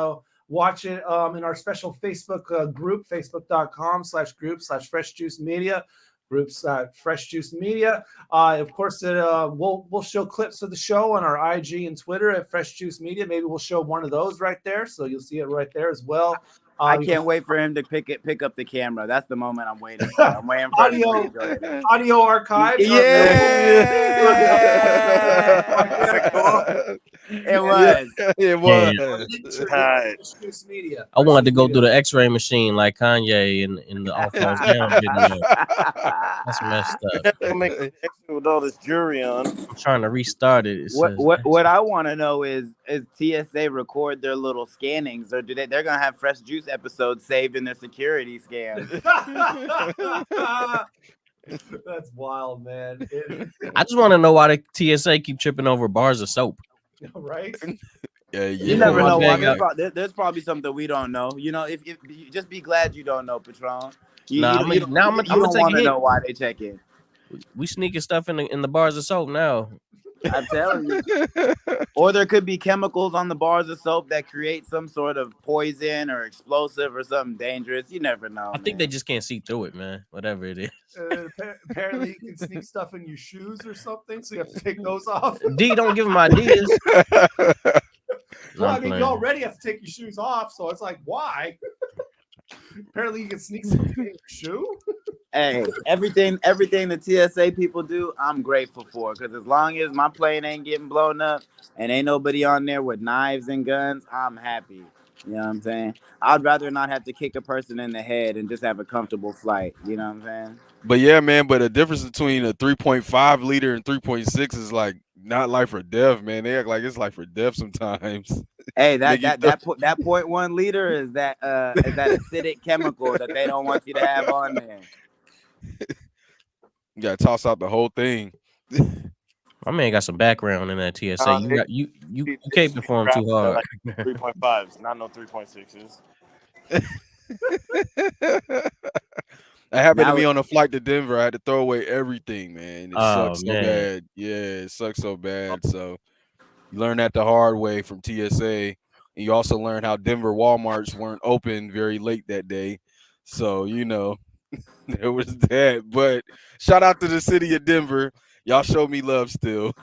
watch it in our special Facebook group, facebook.com/group/Fresh Juice Media. Groups Fresh Juice Media. Of course, we'll show clips of the show on our IG and Twitter at Fresh Juice Media. Maybe we'll show one of those right there, so you'll see it right there as well. I can't wait for him to pick up the camera. That's the moment I'm waiting for. I'm waiting for audio archives. It was. It was. Juice Media. I wanted to go through the X-ray machine like Kanye in the All Falls Down video. That's messed up. Make a connection with all this jury on. I'm trying to restart it. What I want to know is TSA record their little scannings, or they're gonna have Fresh Juice episodes saved in their security scan? That's wild, man. I just want to know why the TSA keep tripping over bars of soap. Right? Yeah. You never know why. There's probably something we don't know. You know, if you just be glad you don't know, Patron. You don't want to know why they check in. We sneaking stuff in the bars of soap now. I'm telling you. Or there could be chemicals on the bars of soap that create some sort of poison or explosive or something dangerous. You never know. I think they just can't see through it, man. Whatever it is. Apparently, you can sneak stuff in your shoes or something, so you have to take those off. D, don't give him ideas. Well, I mean, you already have to take your shoes off, so it's like, why? Apparently, you can sneak something in your shoe. Hey, everything the TSA people do, I'm grateful for. Because as long as my plane ain't getting blown up and ain't nobody on there with knives and guns, I'm happy. You know what I'm saying? I'd rather not have to kick a person in the head and just have a comfortable flight. You know what I'm saying? But yeah, man. But the difference between a 3.5 liter and 3.6 is like not life or death, man. They act like it's life or death sometimes. Hey, that 0.1 liter is that acidic chemical that they don't want you to have on there. You gotta toss out the whole thing. My man got some background in that TSA. You can't perform too hard. 3.5s, not no 3.6s. That happened to me on a flight to Denver. I had to throw away everything, man. It sucks so bad. Yeah, it sucks so bad. So you learn that the hard way from TSA. And you also learn how Denver Walmarts weren't open very late that day. So, you know, there was that. But shout out to the city of Denver. Y'all show me love still.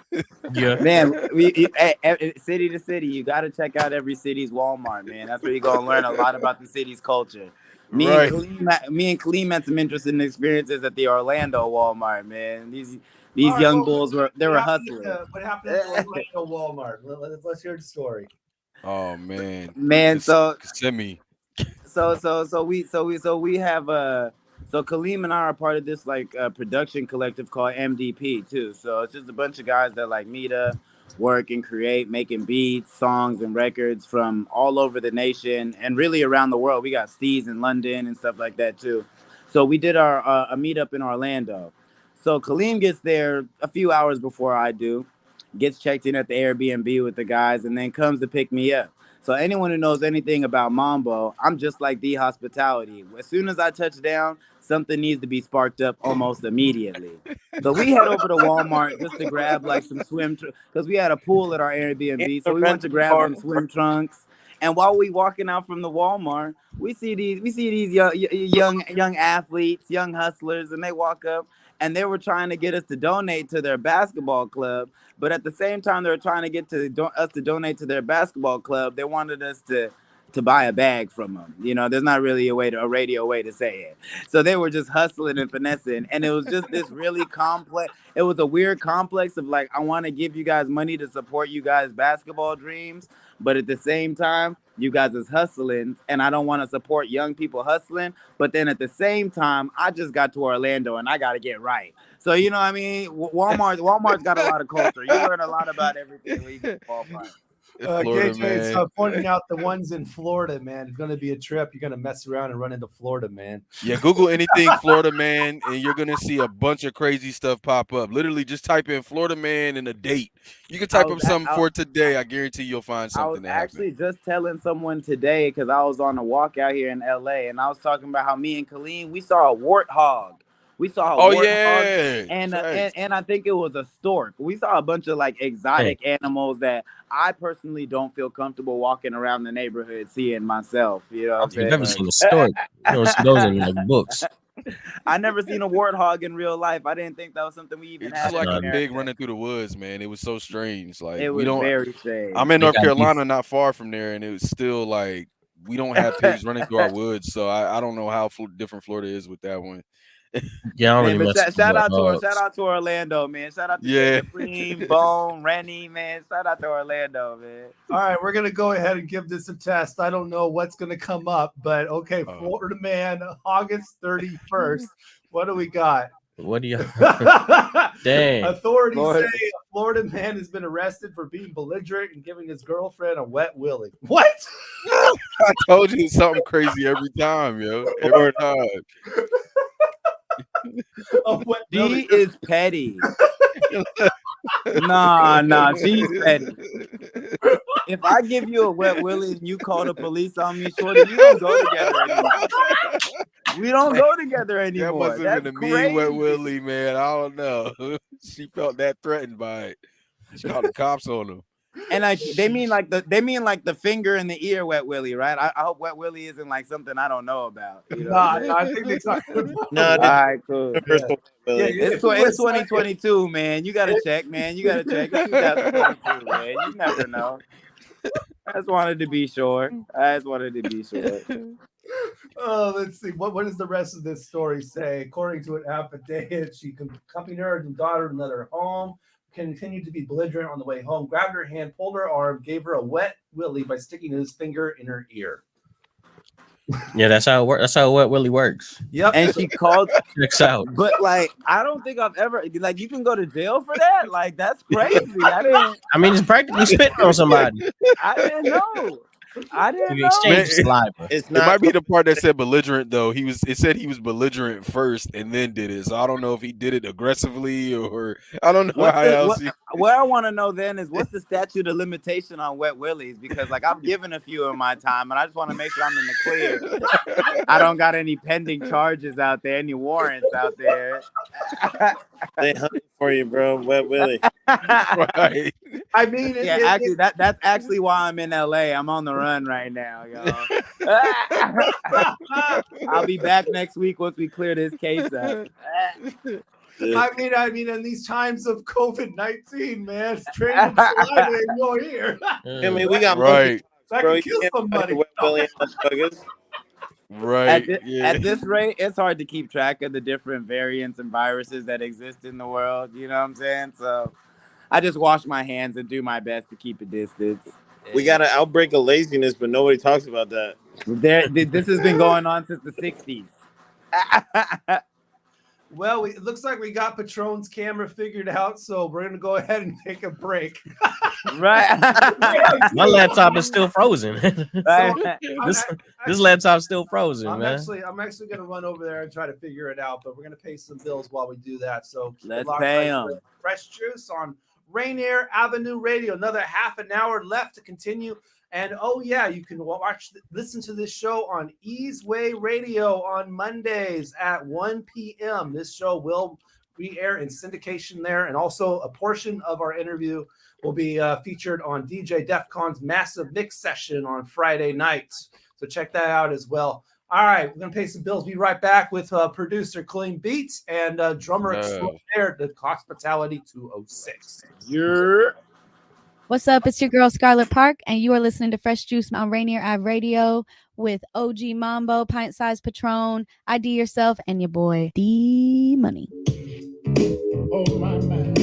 Yeah, man. City to city, you got to check out every city's Walmart, man. That's where you're gonna learn a lot about the city's culture. Me and Kaleem had some interesting experiences at the Orlando Walmart, man. These young bulls were hustling. What happened at the Orlando Walmart? Let's hear the story. Oh man, so send me. So we have so Kaleem and I are part of this like production collective called MDP too. So it's just a bunch of guys that like meet up, work and create, making beats, songs, and records from all over the nation and really around the world. We got steez in London and stuff like that too. So we did our a meetup in Orlando. So Kaleem gets there a few hours before I do, gets checked in at the Airbnb with the guys, and then comes to pick me up. So anyone who knows anything about Mambo, I'm just like TheHospitality. As soon as I touch down, something needs to be sparked up almost immediately. So we head over to Walmart just to grab like some swim because we had a pool at our Airbnb. So we went to grab some swim trunks. And while we walking out from the Walmart, we see these young athletes, young hustlers, and they walk up and they were trying to get us to donate to their basketball club. But at the same time, they were trying to get us to donate to their basketball club. They wanted us to buy a bag from them. You know, there's not really a radio way to say it. So they were just hustling and finessing. And it was just this really complex. It was a weird complex of like, I want to give you guys money to support you guys' basketball dreams. But at the same time, you guys is hustling. And I don't want to support young people hustling. But then at the same time, I just got to Orlando and I got to get right. So, you know what I mean? Walmart's got a lot of culture. You learn a lot about everything when you get to Walmart. KJ is pointing out the ones in Florida, man. It's going to be a trip. You're going to mess around and run into Florida, man. Yeah, Google anything Florida man, and you're going to see a bunch of crazy stuff pop up. Literally, just type in Florida man and a date. You can type up something for today. I guarantee you'll find something. I was actually just telling someone today because I was on a walk out here in LA, and I was talking about how me and Kaleem, we saw a warthog. We saw a warthog, and I think it was a stork. We saw a bunch of like exotic animals that I personally don't feel comfortable walking around the neighborhood seeing myself. You know what I'm saying? You've never seen a stork. You don't see those in like books. I never seen a warthog in real life. I didn't think that was something we even had. It's like a pig running through the woods, man. It was so strange. Like it was very strange. I'm in North Carolina, not far from there, and it was still like we don't have pigs running through our woods. So I don't know how different Florida is with that one. Yeah, I don't really shout out to Orlando, man. Shout out to Supreme, Bone, Rennie, man. Shout out to Orlando, man. All right, we're gonna go ahead and give this a test. I don't know what's gonna come up, but okay, Florida man, August 31st. What do we got? What do you? Dang. Authorities say a Florida man has been arrested for being belligerent and giving his girlfriend a wet willy. What? I told you it's something crazy every time, yo. Every time. She is petty. Nah, she's petty. If I give you a wet willy and you call the police on me, shorty, we don't go together anymore. We don't go together anymore. That must have been a mean wet willy, man. I don't know. She felt that threatened by it. She called the cops on him. And like they mean like the finger in the ear wet willy, right? I hope wet willy isn't like something I don't know about. You know? No, I think it's not. All right, cool. It's 2022, man. You gotta check, man. You gotta check. It's 2022, man. You never know. I just wanted to be sure. Oh, let's see. What does the rest of this story say? According to an affidavit, she accompanied her and daughter and led her home. Continued to be belligerent on the way home, grabbed her hand, pulled her arm, gave her a wet willy by sticking his finger in her ear. Yeah, that's how it works. That's how a wet willy works. Yep. And she called checks out. But like, I don't think I've ever like you can go to jail for that. Like that's crazy. I mean, it's practically spitting on somebody. I didn't know. It might be the part that said belligerent though. It said he was belligerent first and then did it. So I don't know if he did it aggressively or I don't know how else. What I want to know then is what's the statute of limitation on wet willies? Because like I've given a few in my time and I just want to make sure I'm in the clear. I don't got any pending charges out there, any warrants out there. They hunting for you, bro. Wet willy. Right. I mean, actually, that's actually why I'm in LA. I'm on the run right now, y'all. I'll be back next week once we clear this case up. I mean, in these times of COVID-19, man, it's training saliva in your ear. I mean, we got right. That can kill somebody. Right. At this rate, it's hard to keep track of the different variants and viruses that exist in the world. You know what I'm saying? So I just wash my hands and do my best to keep a distance. We got an outbreak of laziness, but nobody talks about that. This has been going on since the 60s. Well, it looks like we got Patron's camera figured out, so we're going to go ahead and take a break. Right. My laptop is still frozen. This laptop's still frozen, I'm man. I'm actually going to run over there and try to figure it out, but we're going to pay some bills while we do that. So let's pay them. Fresh Juice on Rainier Avenue Radio. Another half an hour left to continue And oh yeah, you can listen to this show on Easeway Radio on Mondays at 1 p.m. This show will re-air in syndication there, and also a portion of our interview will be featured on DJ Defcon's massive mix session on Friday nights. So check that out as well. All right, we're gonna pay some bills. Be right back with producer Kaleem Beats and drummer extraordinaire, TheHospitality 206. What's up? It's your girl Scarlett Park, and you are listening to Fresh Juice on Rainier Avenue Radio with OG Mambo, Pint Size Patron, ID Yourself, and your boy D Money. Oh my man.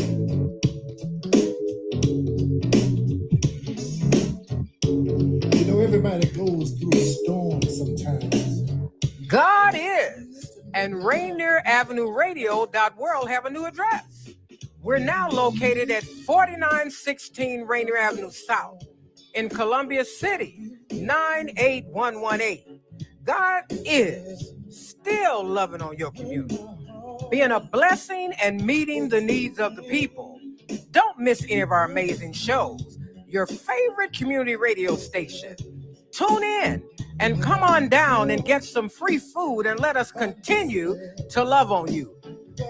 You know, everybody goes through a storm sometimes. God is, and Rainier Avenue Radio.world have a new address. We're now located at 4916 Rainier Avenue South in Columbia City, 98118. God is still loving on your community, being a blessing and meeting the needs of the people. Don't miss any of our amazing shows. Your favorite community radio station. Tune in and come on down and get some free food and let us continue to love on you.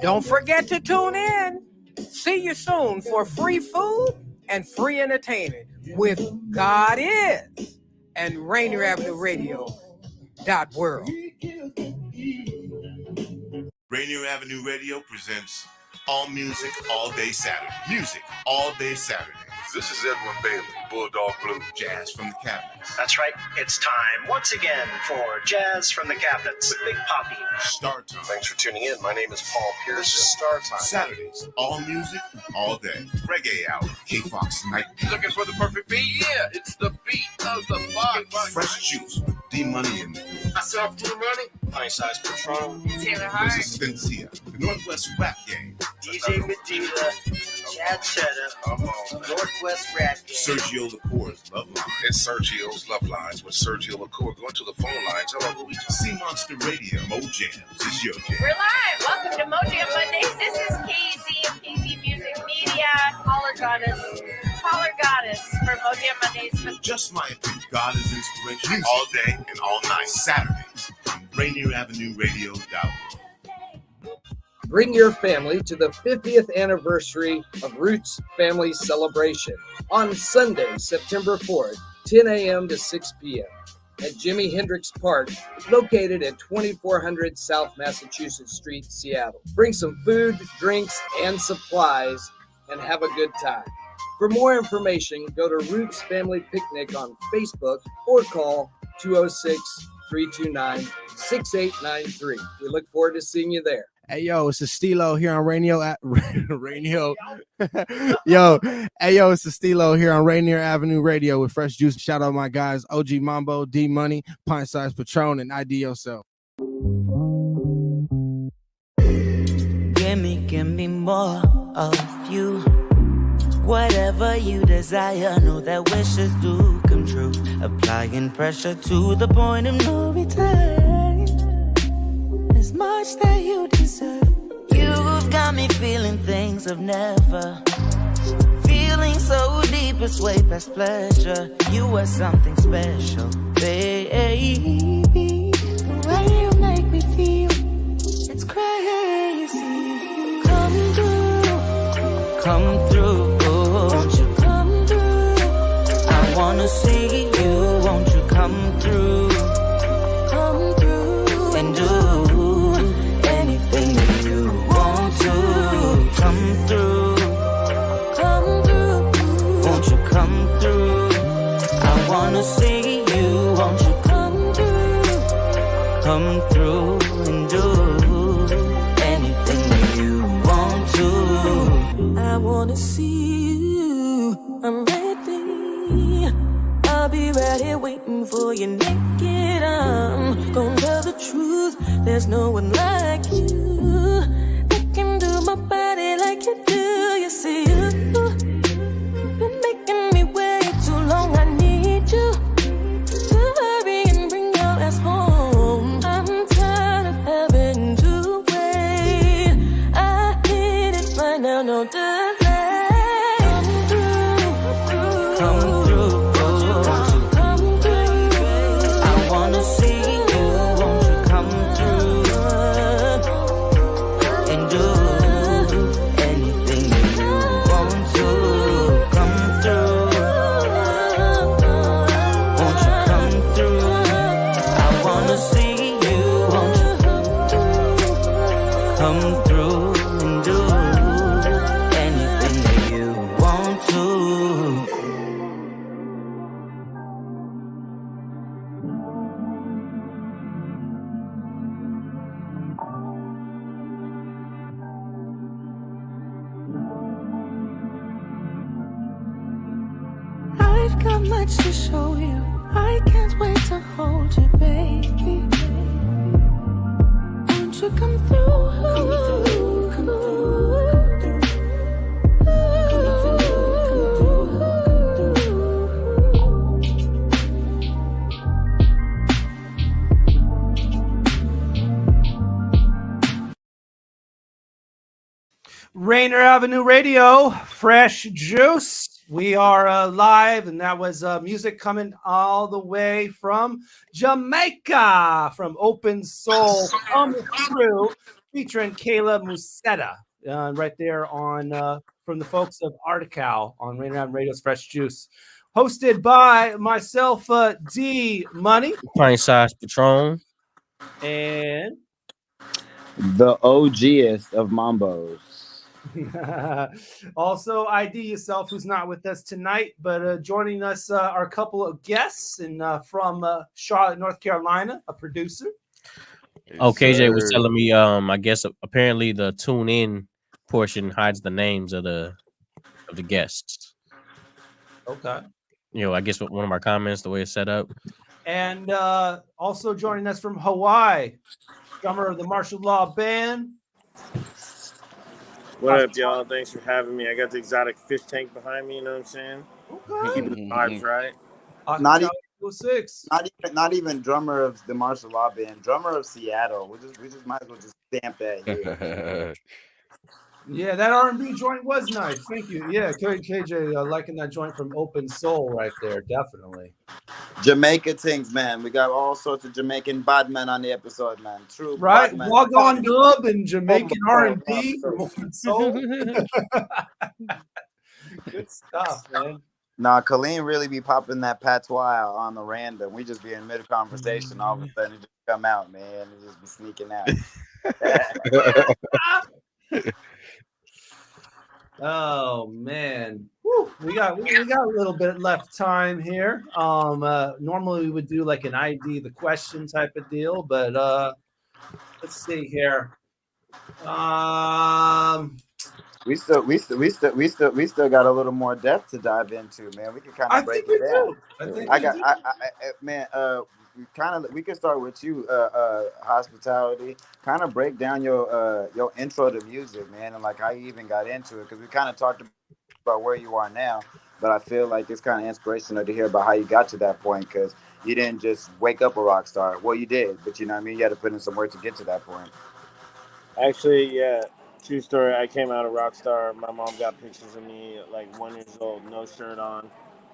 Don't forget to tune in. See you soon for free food and free entertainment with God Is and Rainier Avenue Radio.world. Rainier Avenue Radio presents All Music, All Day Saturday. Music, All Day Saturday. This is Edwin Bailey, Bulldog Blue, Jazz from the Cabinets. That's right. It's time once again for Jazz from the Cabinets with Big Poppy. Star Time. Thanks for tuning in. My name is Paul Pierce. This is Star Time. Saturdays, all music, all day. Reggae Hour, K-Fox Night. Looking for the perfect beat? Yeah, it's the beat of the Fox. Fresh Juice, D-Money and myself, D-Money. Pint Size Patron. Taylor Hart. Resistencia, the Northwest Rap Gang. DJ Medina. Chad Cheddar. Northwest Rap Gang. Sergio LaCour's Love Line. It's Sergio's Love Lines with Sergio LaCour. Going to the phone lines. Hello, who we talking? Sea Monster Radio. Mo Jams is your jam. We're live. Welcome to Mo Jam Mondays. This is KZ of KZ Music Media. Caller Goddess for Mo Jam Mondays. Just my opinion. God is inspiration all day and all night. Saturdays on Rainier Avenue Radio.world. Bring your family to the 50th anniversary of Roots Family Celebration on Sunday, September 4th, 10 a.m. to 6 p.m. at Jimi Hendrix Park, located at 2400 South Massachusetts Street, Seattle. Bring some food, drinks, and supplies and have a good time. For more information, go to Roots Family Picnic on Facebook or call 206-329-6893. We look forward to seeing you there. Hey, yo, it's Estilo here on Rainier. Yo, hey, yo, it's Estilo here on Rainier Avenue Radio with Fresh Juice. Shout out my guys, OG Mambo, D Money, Pint Size Patron, and ID Yourself. Give me more of you. Whatever you desire, know that wishes do come true. Applying pressure to the point of no return. As much that you deserve. You've got me feeling things I've never. Feeling so deep, it's way past pleasure. You are something special, baby. The way you make me feel, it's crazy. Come through, won't you come through? I wanna see you, won't you come through? Come through and do anything that you want to. Come through, won't you come through? I wanna see you, won't you come through? Come through and do anything that you want to. I wanna see you, I'm ready. I'll be right here waiting for you naked. I'm gonna tell the truth, there's no one like you that can do my body like you do. You see, you've been making me wait too long. I need you to hurry and bring your ass home. I'm tired of having to wait. I need it right now, no delay. Come through, won't you come come through and do anything that you want to. I've got much to show you. I can't wait to hold you, baby. Won't you come through? Come through. Rainier Avenue Radio, Fresh Juice. We are live, and that was music coming all the way from Jamaica, from Open Soul, Come Through, featuring Kayla Musetta, right there on from the folks of Artical on Rainier Avenue Radio's Fresh Juice, hosted by myself, D Money, Pint Size Patron, and the OGest of Mambos. Also, ID yourself, who's not with us tonight, but joining us are a couple of guests and from Charlotte, North Carolina, a producer. Oh, KJ was telling me, I guess apparently the tune in portion hides the names of the guests. Okay. You know, I guess one of my comments, the way it's set up. And also joining us from Hawaii, drummer of the Martial Law Band. What up, y'all? Thanks for having me. I got the exotic fish tank behind me, you know what I'm saying? Okay. Keeping the vibes right. Not even drummer of the martial law band, drummer of Seattle. We just might as well just stamp that here. Yeah, that R&B joint was nice. Thank you. Yeah, KJ liking that joint from Open Soul right there, definitely. Jamaica things, man. We got all sorts of Jamaican badmen on the episode, man. True, right? badmen. Log on dub and Jamaican R&B from Open Soul. Good stuff, man. Nah, Kaleem really be popping that patois on the random. We just be in mid conversation, all of a sudden it just come out, man. It just be sneaking out. Oh man, whew. We got a little bit left time here. Normally we would do like an ID the question type of deal, but let's see here. We still got a little more depth to dive into, man. We can kind of break it down. We could start with you, hospitality. Kind of break down your intro to music, man, and like how you even got into it, because we kind of talked about where you are now, but I feel like it's kind of inspirational to hear about how you got to that point, because you didn't just wake up a rock star. Well, you did, but you know what I mean, you had to put in some work to get to that point. Actually, yeah, true story. I came out a rock star. My mom got pictures of me at like 1 year old, no shirt on,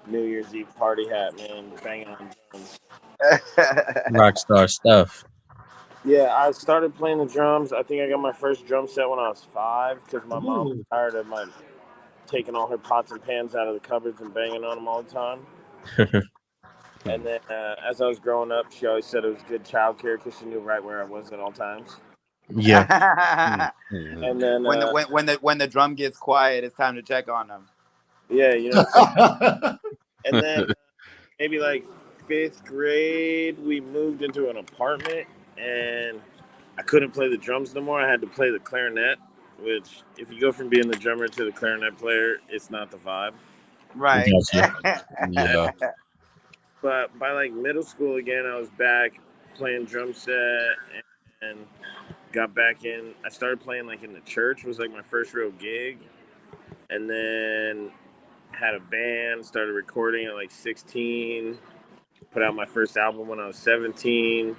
New Year's Eve party hat, man, banging on drums. Rockstar stuff. Yeah, I started playing the drums. I think I got my first drum set when I was 5, because my mom was tired of my taking all her pots and pans out of the cupboards and banging on them all the time. And then as I was growing up, she always said it was good childcare because she knew right where I was at all times. Yeah. And then when the drum gets quiet, it's time to check on them. Yeah, you know. And then maybe like 5th grade, we moved into an apartment, and I couldn't play the drums no more. I had to play the clarinet, which if you go from being the drummer to the clarinet player, it's not the vibe. Right. Yeah. But by like middle school again, I was back playing drum set and got back in. I started playing like in the church, was like my first real gig. And then had a band, started recording at like 16, put out my first album when I was 17,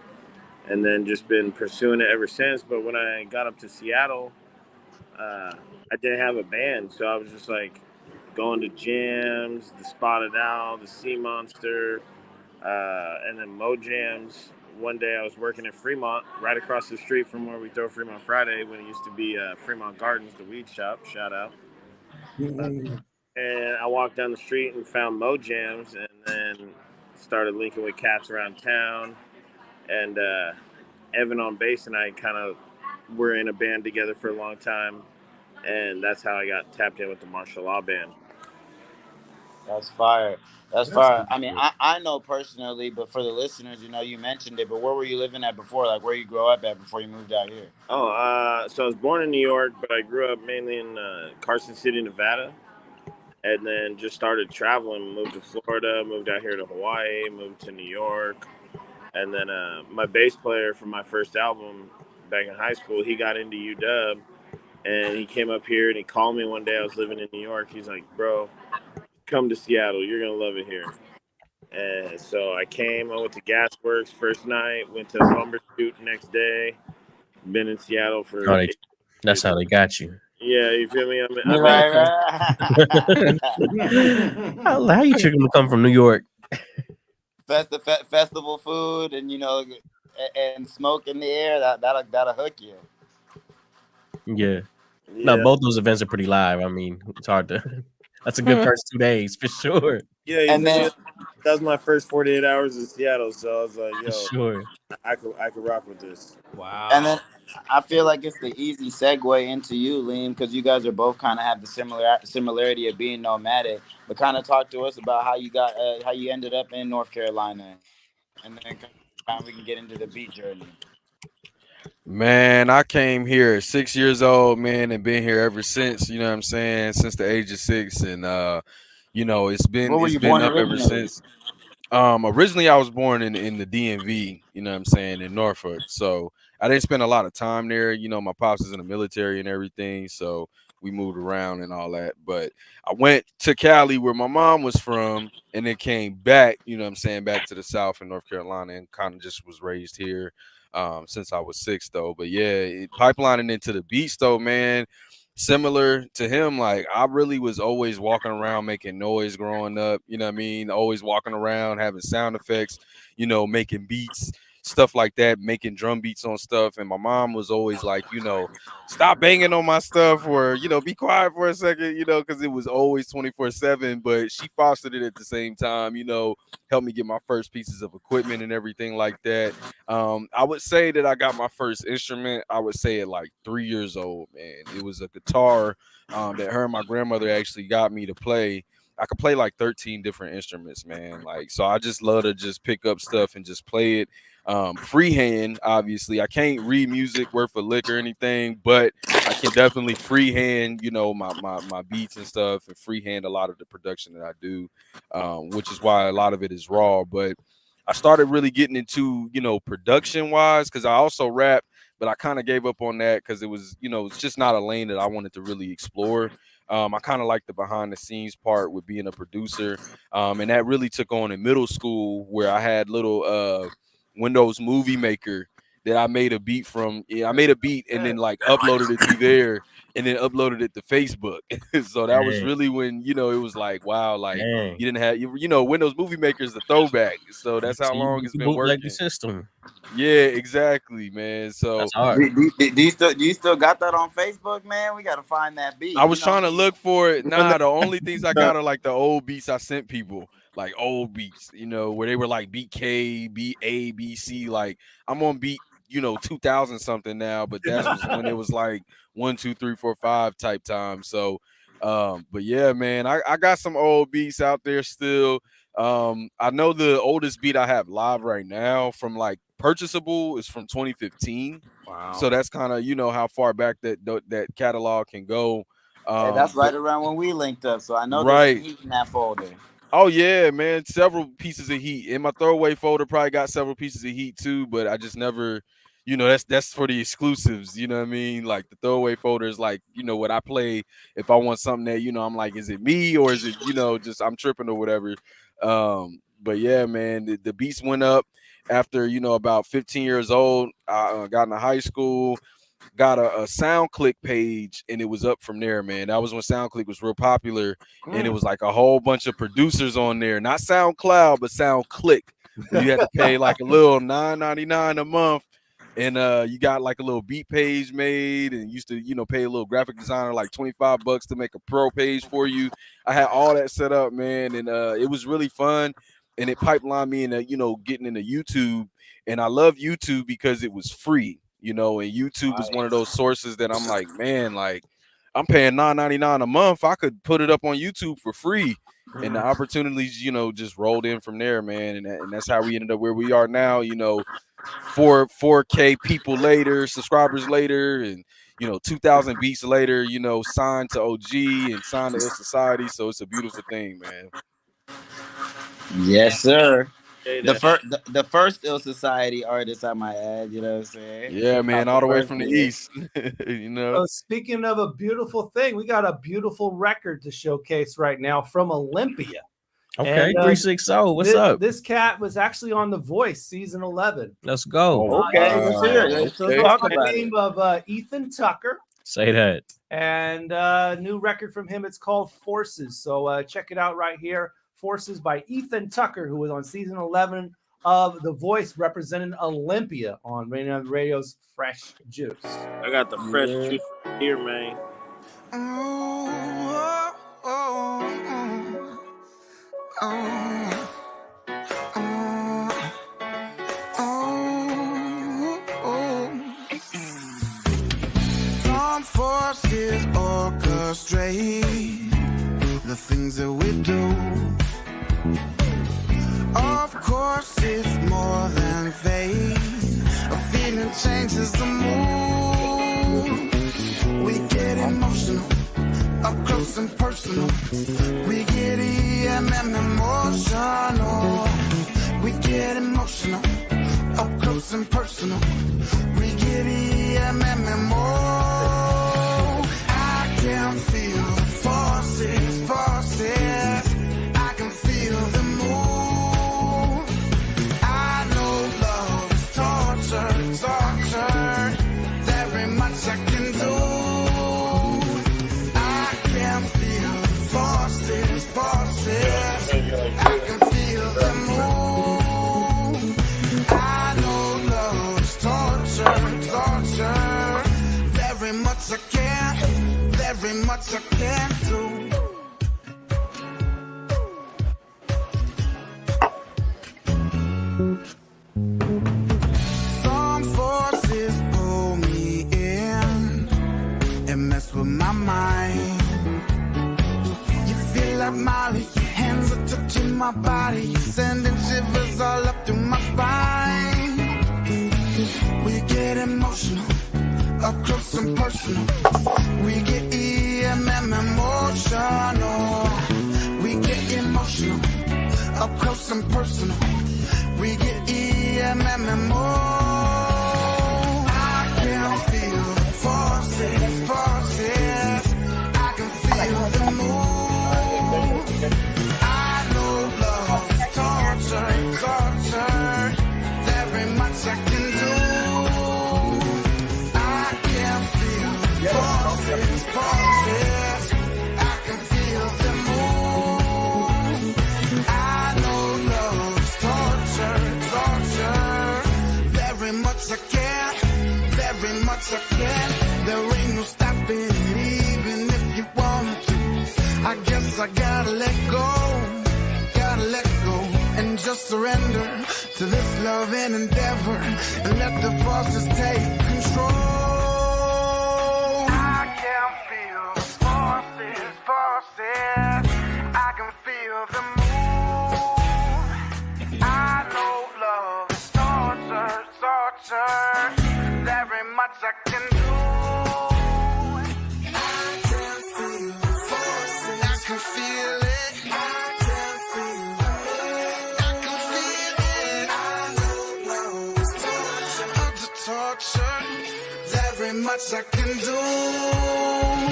and then just been pursuing it ever since. But when I got up to Seattle, I didn't have a band, so I was just like going to jams, the Spotted Owl, the Sea Monster, and then Mo Jams. One day I was working in Fremont, right across the street from where we throw Fremont Friday, when it used to be Fremont Gardens, the weed shop. Shout out. And I walked down the street and found Mo Jams, and then started linking with cats around town. And Evan on bass and I kind of were in a band together for a long time, and that's how I got tapped in with the martial law band. That's fire. That's fire. I mean, I know personally, but for the listeners, you mentioned it, but where were you living at before? Like, where you grow up at before you moved out here? So I was born in New York, but I grew up mainly in Carson City, Nevada, and then just started traveling. Moved to Florida, moved out here to Hawaii, moved to New York, and then my bass player from my first album back in high school, he got into UW, and he came up here and he called me one day. I was living in New York. He's like, "Bro, come to Seattle. You're gonna love it here." And so I came. I went to Gasworks first night. Went to Bumbershoot next day. Been in Seattle for. That's how they got you. Yeah, you feel me? How you chicken to come from New York? Festival food and and smoke in the air that'll hook you. Yeah. No, both those events are pretty live. I mean, it's hard to. That's a good first 2 days for sure. Yeah, and then that was my first 48 hours in Seattle, so I was like, "Yo, sure, I could rock with this." Wow. And then I feel like it's the easy segue into you, Liam, because you guys are both kind of have the similarity of being nomadic. But kind of talk to us about how you ended up in North Carolina, and then we can get into the beat journey. Man, I came here at 6 years old, man, and been here ever since. You know what I'm saying? Since the age of 6, and it's been up ever since. Originally, I was born in the DMV. You know what I'm saying, in Norfolk. So I didn't spend a lot of time there. My pops is in the military and everything, so we moved around and all that. But I went to Cali, where my mom was from, and then came back. You know what I'm saying, back to the South in North Carolina, and kind of just was raised here. Since I was 6 though, but yeah, pipelining into the beats though, man, similar to him. Like, I really was always walking around making noise growing up, you know what I mean? Always walking around having sound effects, making beats, stuff like that, making drum beats on stuff. And my mom was always like, stop banging on my stuff, or be quiet for a second, because it was always 24/7. But she fostered it at the same time, helped me get my first pieces of equipment and everything like that. I would say that I got my first instrument, I would say at like 3 years old, man. It was a guitar that her and my grandmother actually got me to play. I could play like 13 different instruments, man. Like, so I just love to just pick up stuff and just play it. Freehand, obviously. I can't read music word for lick or anything, but I can definitely freehand, my beats and stuff, and freehand a lot of the production that I do, which is why a lot of it is raw. But I started really getting into, production wise, because I also rap, but I kind of gave up on that because it was, it's just not a lane that I wanted to really explore. I kind of like the behind the scenes part with being a producer. And that really took on in middle school, where I had little Windows Movie Maker that I made a beat from. Yeah, I made a beat and then like uploaded it through there, and then uploaded it to Facebook. So that was really when, it was like, wow, like you didn't have, Windows Movie Maker is the throwback. So that's how long it's been working. The system. Yeah, exactly, man. So do you still got that on Facebook, man? We gotta find that beat. I was trying to look for it. Nah, the only things I got are like the old beats I sent people. Like old beats, where they were like beat K, beat A, B, C. Like, I'm on beat, 2000 something now, but that was when it was like 1, 2, 3, 4, 5 type time. So, but yeah, man, I got some old beats out there still. I know the oldest beat I have live right now from like purchasable is from 2015. Wow. So that's kind of, how far back that catalog can go. Hey, that's right around when we linked up. So I know right. There's heat in that folder. Oh yeah, man, several pieces of heat in my throwaway folder. Probably got several pieces of heat too, but I just never, that's for the exclusives. You know what I mean? Like the throwaway folder is like, what I play if I want something that, I'm like, is it me or is it, just I'm tripping or whatever. But yeah, man, the beats went up after, about 15 years old. I got into high school. Got a SoundClick page, and it was up from there, man. That was when SoundClick was real popular, and it was like a whole bunch of producers on there. Not SoundCloud, but SoundClick. You had to pay like a little $9.99 a month, and you got like a little beat page made, and used to, pay a little graphic designer like $25 to make a pro page for you. I had all that set up, man, and it was really fun, and it pipelined me into, getting into YouTube. And I love YouTube because it was free. you know, and YouTube is one of those sources that I'm like, man, like I'm paying $9.99 a month. I could put it up on YouTube for free. And the opportunities, you know, just rolled in from there, man. And that's how we ended up where we are now, you know, 4K people later, subscribers later, and, you know, 2,000 beats later, you know, signed to OG and signed to Ill Society. So it's a beautiful thing, man. Yes, sir. The first Ill Society artist I might add, you know what I'm saying? Yeah, man, all the way from the East. You know. So speaking of a beautiful thing, we got a beautiful record to showcase right now from Olympia. Okay, 360. What's up? This cat was actually on The Voice season 11. Let's go. Okay, let's hear it. Let's talk By the about name it. of Ethan Tucker. Say that. And new record from him. It's called Forces. So check it out right here. Forces by Ethan Tucker, who was on season 11 of The Voice, representing Olympia on Rainier Avenue Radio's Fresh Juice. I got the fresh juice here, man. Some forces orchestrate the things that we do. Of course, it's more than fate. A feeling changes the mood. We get emotional, up close and personal. We get EMM emotional. We get emotional, up close and personal. We get EMM emotional. I can feel the forces, forces. I can feel the move. I know love is torture, torture. Very much I can do. I can feel the forces, forces. I can feel the move. I know love is torture, torture. Very much I can, very much I can do. Some forces pull me in and mess with my mind. You feel like Molly, your hands are touching my body. You're sending shivers all up through my spine. We get emotional, up close and personal. We get EMM emotional. We get emotional, up close and personal. We get EMM I can feel the forces, forces. I can feel the move. I know love is torture, torture. Very much I can do. I can feel the forces, forces. I can feel the move. I know love is torture, torture. Very much I can, very much I can. There ain't no stopping it, even if you want to. I guess I gotta let go, and just surrender to this love and endeavor, and let the forces take control. I can feel the forces, forces. I can feel the move. I know love is torture, torture. Very much I can do. I can feel the forces. I can feel it. I can feel the move. I can feel it. I know love is torture, torture. Very much I can do. Oh,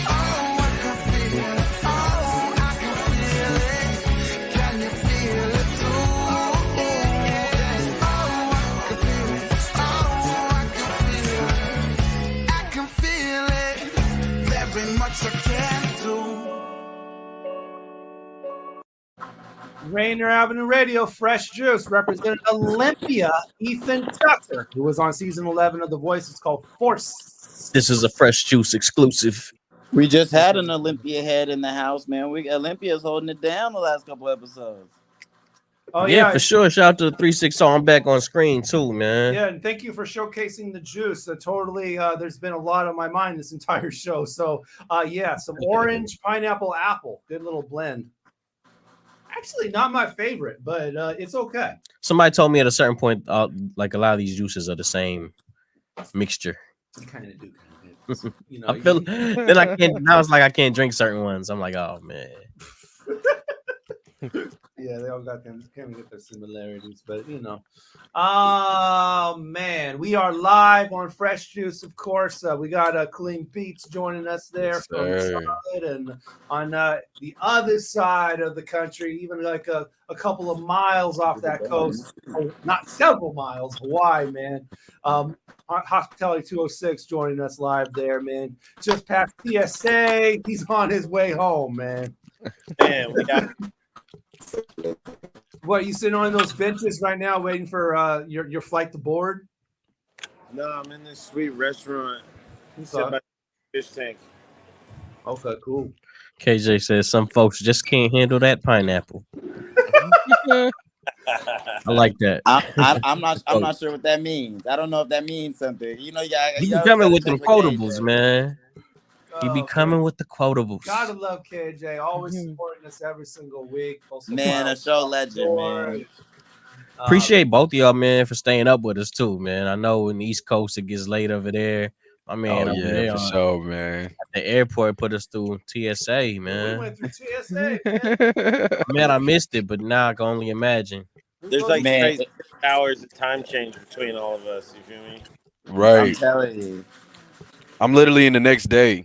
I can feel it. Oh, I can feel it. Can you feel it too? Oh, I can feel it. Oh, I can feel it. I can feel it. Very much I can do. Rainier Avenue Radio, Fresh Juice, representing Olympia, Ethan Tucker, who was on season 11 of The Voice. It's called Force. This is a Fresh Juice exclusive. We just had an Olympia head in the house, man. Olympia's holding it down the last couple episodes. Oh yeah, for sure. Shout out to the 360. I'm back on screen too, man. Yeah, and thank you for showcasing the juice. Totally, there's been a lot on my mind this entire show. So, yeah, some orange, pineapple, apple. Good little blend. Actually, not my favorite, but it's okay. Somebody told me at a certain point, like a lot of these juices are the same mixture. You kind of do. You know, I feel then I can't. Now it's like I can't drink certain ones. I'm like, oh man. Yeah, they all got them. Kind of get their similarities, but you know. Oh man, we are live on Fresh Juice, of course. We got Kaleem Beats joining us there from Charlotte, and on the other side of the country, even like a couple of miles off that coast, not several miles, Hawaii, man. Hospitality 206 joining us live there, man. Just past TSA, he's on his way home, man. Man, we got. What, you sitting on those benches right now waiting for your flight to board? No, I'm in this sweet restaurant. Set by the fish tank. Okay, cool. KJ says some folks just can't handle that pineapple. I like that. I'm not sure what that means. I don't know if that means something. You know, you be coming with them quotables, man. You be coming with the quotables. Gotta love KJ, always supporting us every single week. Man, a show legend, man. Appreciate both of y'all, man, for staying up with us too, man. I know in the East Coast it gets late over there. My man, over there for sure, man. At the airport put us through TSA, man. We went through TSA, man. Man, I missed it, but now I can only imagine. There's like 6 hours of time change between all of us. You feel me? Right. I'm telling you. I'm literally in the next day.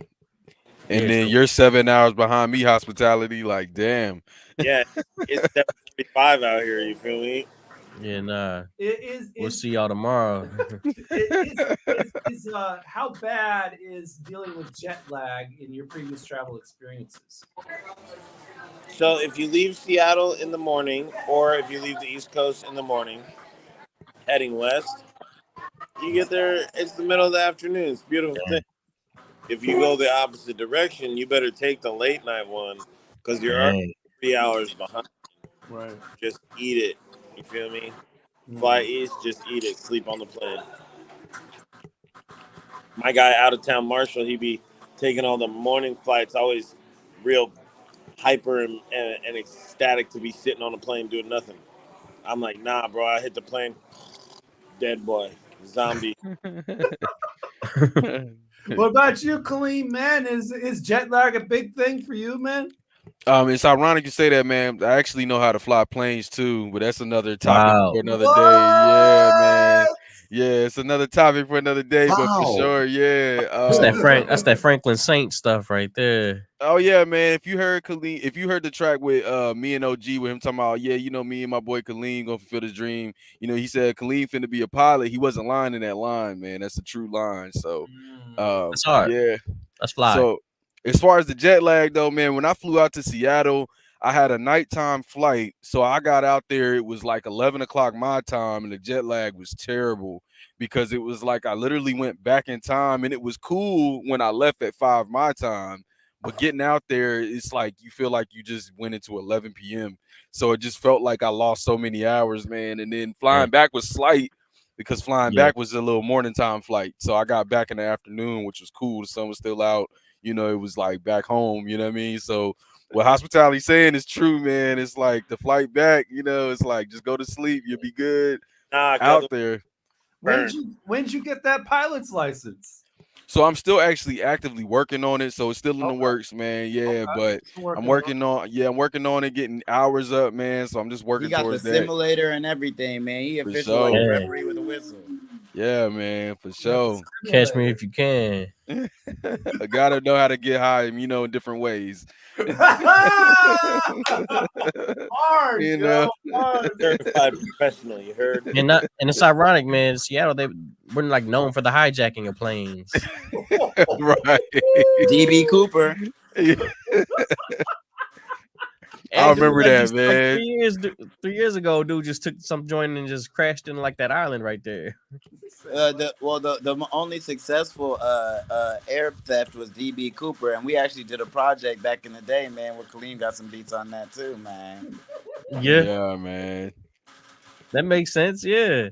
And then you're 7 hours behind me, hospitality. Like, damn. Yeah, it's 7:45 out here. You feel me? Yeah, nah. We'll see y'all tomorrow. How bad is dealing with jet lag in your previous travel experiences? So if you leave Seattle in the morning, or if you leave the East Coast in the morning, heading west, you get there. It's the middle of the afternoon. It's a beautiful thing. If you go the opposite direction, you better take the late night one because you're already 3 hours behind. Right. Just eat it. You feel me? Fly east, just eat it. Sleep on the plane. My guy out of town, Marshall, he be taking all the morning flights, always real hyper and ecstatic to be sitting on a plane doing nothing. I'm like, nah, bro, I hit the plane. Dead boy. Zombie. What about you, Kaleem, man? Is jet lag a big thing for you, man? It's ironic you say that, man. I actually know how to fly planes too, but that's another topic for another day. Yeah, man. Yeah, it's another topic for another day, but for sure, yeah. That's that Franklin Saint stuff right there. Oh yeah, man. If you heard Kaleem, if you heard the track with me and OG with him talking about, yeah, you know, me and my boy Kaleem gonna fulfill his dream. You know, he said Kaleem finna be a pilot. He wasn't lying in that line, man. That's a true line. So that's hard. Yeah. That's fly. So as far as the jet lag though, man, when I flew out to Seattle, I had a nighttime flight. So I got out there, it was like 11 o'clock my time, and the jet lag was terrible because it was like I literally went back in time, and it was cool when I left at 5 my time. But getting out there, it's like you feel like you just went into 11 p.m. So it just felt like I lost so many hours, man. And then flying back was slight because flying back was a little morning time flight. So I got back in the afternoon, which was cool. The sun was still out. You know, it was like back home, you know what I mean? So what hospitality saying is true, man. It's like the flight back, you know, it's like just go to sleep. You'll be good out there. When'd you get that pilot's license? So I'm still actually actively working on it. So it's still in the works, man. Yeah, but I'm working on it, getting hours up, man. So I'm just working towards that. He got the simulator and everything, man. He officially like a referee with a whistle. Yeah, man, for sure. Catch me if you can. I gotta know how to get high, you know, in different ways. Hard, you know, certified professional. You heard? And it's ironic, man. Seattle, we're like known for the hijacking of planes. Right. DB Cooper. I remember that, man. Like 3 years ago, dude just took some joint and just crashed in like that island right there. The only successful air theft was DB Cooper, and we actually did a project back in the day, man, where Kaleem got some beats on that too, man. Yeah, man. That makes sense. Yeah.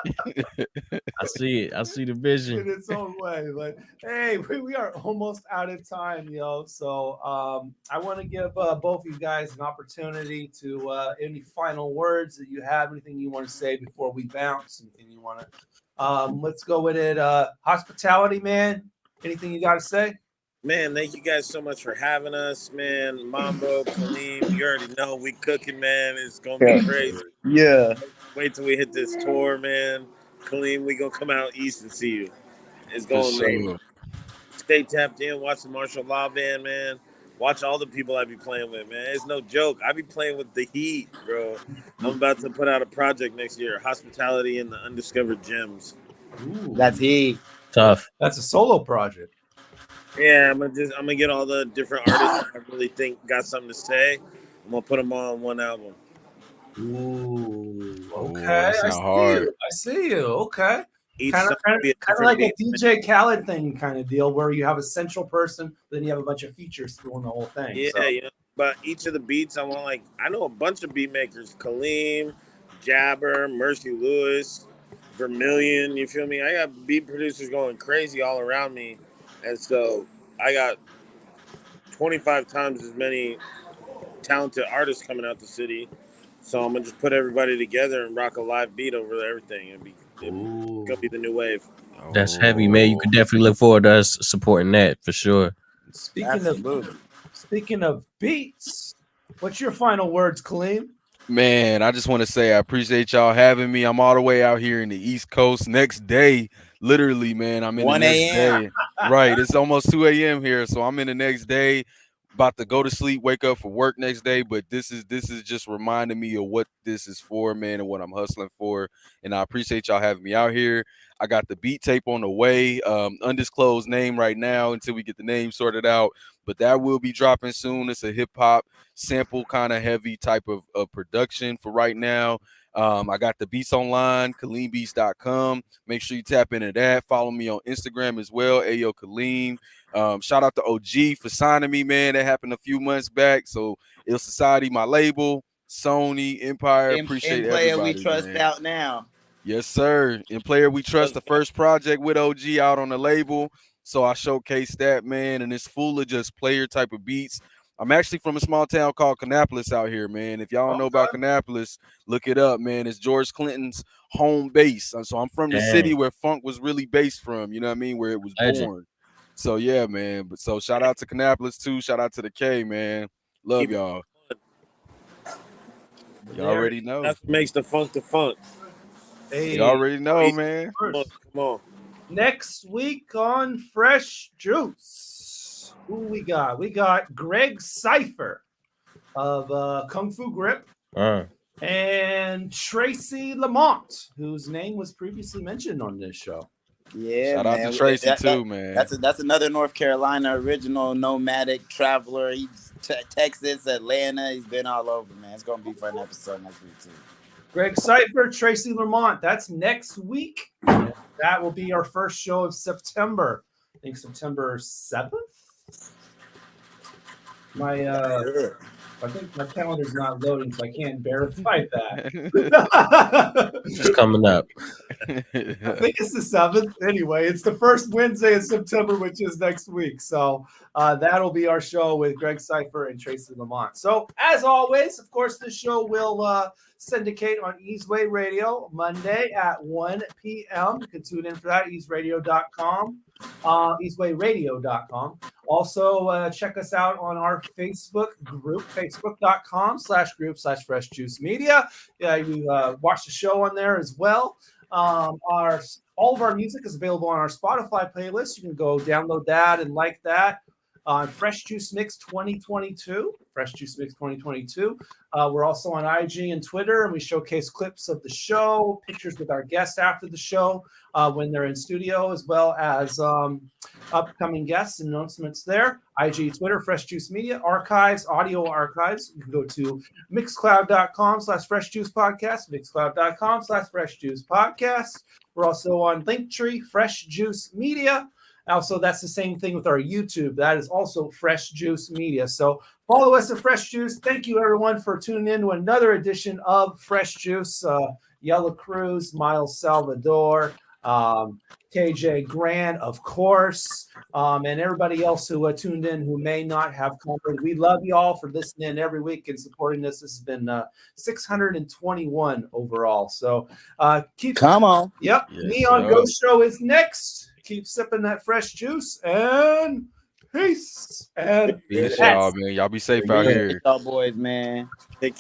I see it. I see the vision. in its own way. But hey, we are almost out of time, yo. So I want to give both you guys an opportunity to any final words that you have, anything you want to say before we bounce, anything you want to. Let's go with it. Hospitality, man. Anything you got to say? Man, thank you guys so much for having us, man. Mambo, Kaleem, you already know we cooking, man. It's gonna be crazy. Yeah. Wait till we hit this tour, man. Kaleem, we gonna come out east and see you. It's going to stay tapped in. Watch the Martial Law Band, man. Watch all the people I be playing with, man. It's no joke. I be playing with the heat, bro. I'm about to put out a project next year, Hospitality and the Undiscovered Gems. Ooh. That's heat. Tough. That's a solo project. Yeah, I'm gonna get all the different artists I really think got something to say. I'm gonna put them all on one album. Ooh, okay. That's I not see hard. you. I see you. Okay. Each Kind song will be a of different like a beat. DJ Khaled thing kind of deal where you have a central person, but then you have a bunch of features doing the whole thing. Yeah, so. yeah. But each of the beats, I know a bunch of beat makers: Kaleem, Jabber, Mercy Lewis, Vermilion. You feel me? I got beat producers going crazy all around me, and so I got 25 times as many talented artists coming out the city. So I'm gonna just put everybody together and rock a live beat over everything. It's gonna be the new wave. That's heavy, man. You could definitely look forward to us supporting that for sure. Speaking of beats, what's your final words, Kaleem? Man, I just want to say I appreciate y'all having me. I'm all the way out here in the East Coast. Next day, literally, man, I'm in 1 the next a.m. day. Right, it's almost 2 a.m. here, so I'm in the next day. About to go to sleep, wake up for work next day. But this is just reminding me of what this is for, man, and what I'm hustling for. And I appreciate y'all having me out here. I got the beat tape on the way. Undisclosed name right now until we get the name sorted out. But that will be dropping soon. It's a hip hop sample kind of heavy type of production for right now. I got the beats online, KaleemBeats.com. Make sure you tap into that. Follow me on Instagram as well, Ayo Kaleem. Shout out to OG for signing me, man. That happened a few months back. So Ill Society, my label, Sony, Empire. Appreciate Player everybody. we trust man. out now. Yes, sir. In Player We Trust, the first project with OG out on the label. So I showcased that, man, and it's full of just player type of beats. I'm actually from a small town called Kannapolis out here, man. If y'all don't know about Kannapolis, look it up, man. It's George Clinton's home base. So I'm from the city where funk was really based from, you know what I mean, where it was born. So yeah, man. But so shout out to Kannapolis too. Shout out to the K, man. Love y'all. You already know. That's what makes the funk the funk. Hey, you already know, man. Come on. Next week on Fresh Juice, who we got? We got Greg Cypher of Kung Fu Grip and Tracy Lamont, whose name was previously mentioned on this show. Yeah, Shout out man. to Tracy too, man. That's another North Carolina original nomadic traveler. He's Texas, Atlanta. He's been all over, man. It's gonna be a fun episode next week too. Greg Cypher, Tracy Lamont. That's next week. That will be our first show of September. I think September 7th. I think my calendar's not loading, so I can't verify that. It's coming up. I think it's the 7th. Anyway, it's the first Wednesday of September, which is next week. So that'll be our show with Greg Cypher and Tracy Lamont. So as always, of course, this show will syndicate on Eastway Radio Monday at 1 p.m. You can tune in for that, eastradio.com, eastwayradio.com. Also, check us out on our Facebook group, facebook.com/group/Fresh Juice Media. Yeah, you watch the show on there as well. All of our music is available on our Spotify playlist. You can go download that and like that. Fresh Juice Mix 2022. Fresh Juice Mix 2022. We're also on IG and Twitter, and we showcase clips of the show, pictures with our guests after the show when they're in studio, as well as upcoming guests and announcements there. IG, Twitter, Fresh Juice Media, archives, audio archives. You can go to mixcloud.com/Fresh Juice Podcast, mixcloud.com/Fresh Juice Podcast. We're also on Linktree, Fresh Juice Media. Also, that's the same thing with our YouTube. That is also Fresh Juice Media. So follow us at Fresh Juice. Thank you, everyone, for tuning in to another edition of Fresh Juice. Yellow Cruz, Miles Salvador, KJ Grant, of course, and everybody else who tuned in who may not have commented. We love you all for listening in every week and supporting us. This has been 621 overall. So come on. Yep. Yes, Neon sir. Ghost Show is next. Keep sipping that fresh juice and peace. And Peace, y'all, man. Y'all be safe out here. Y'all boys, man. Take care.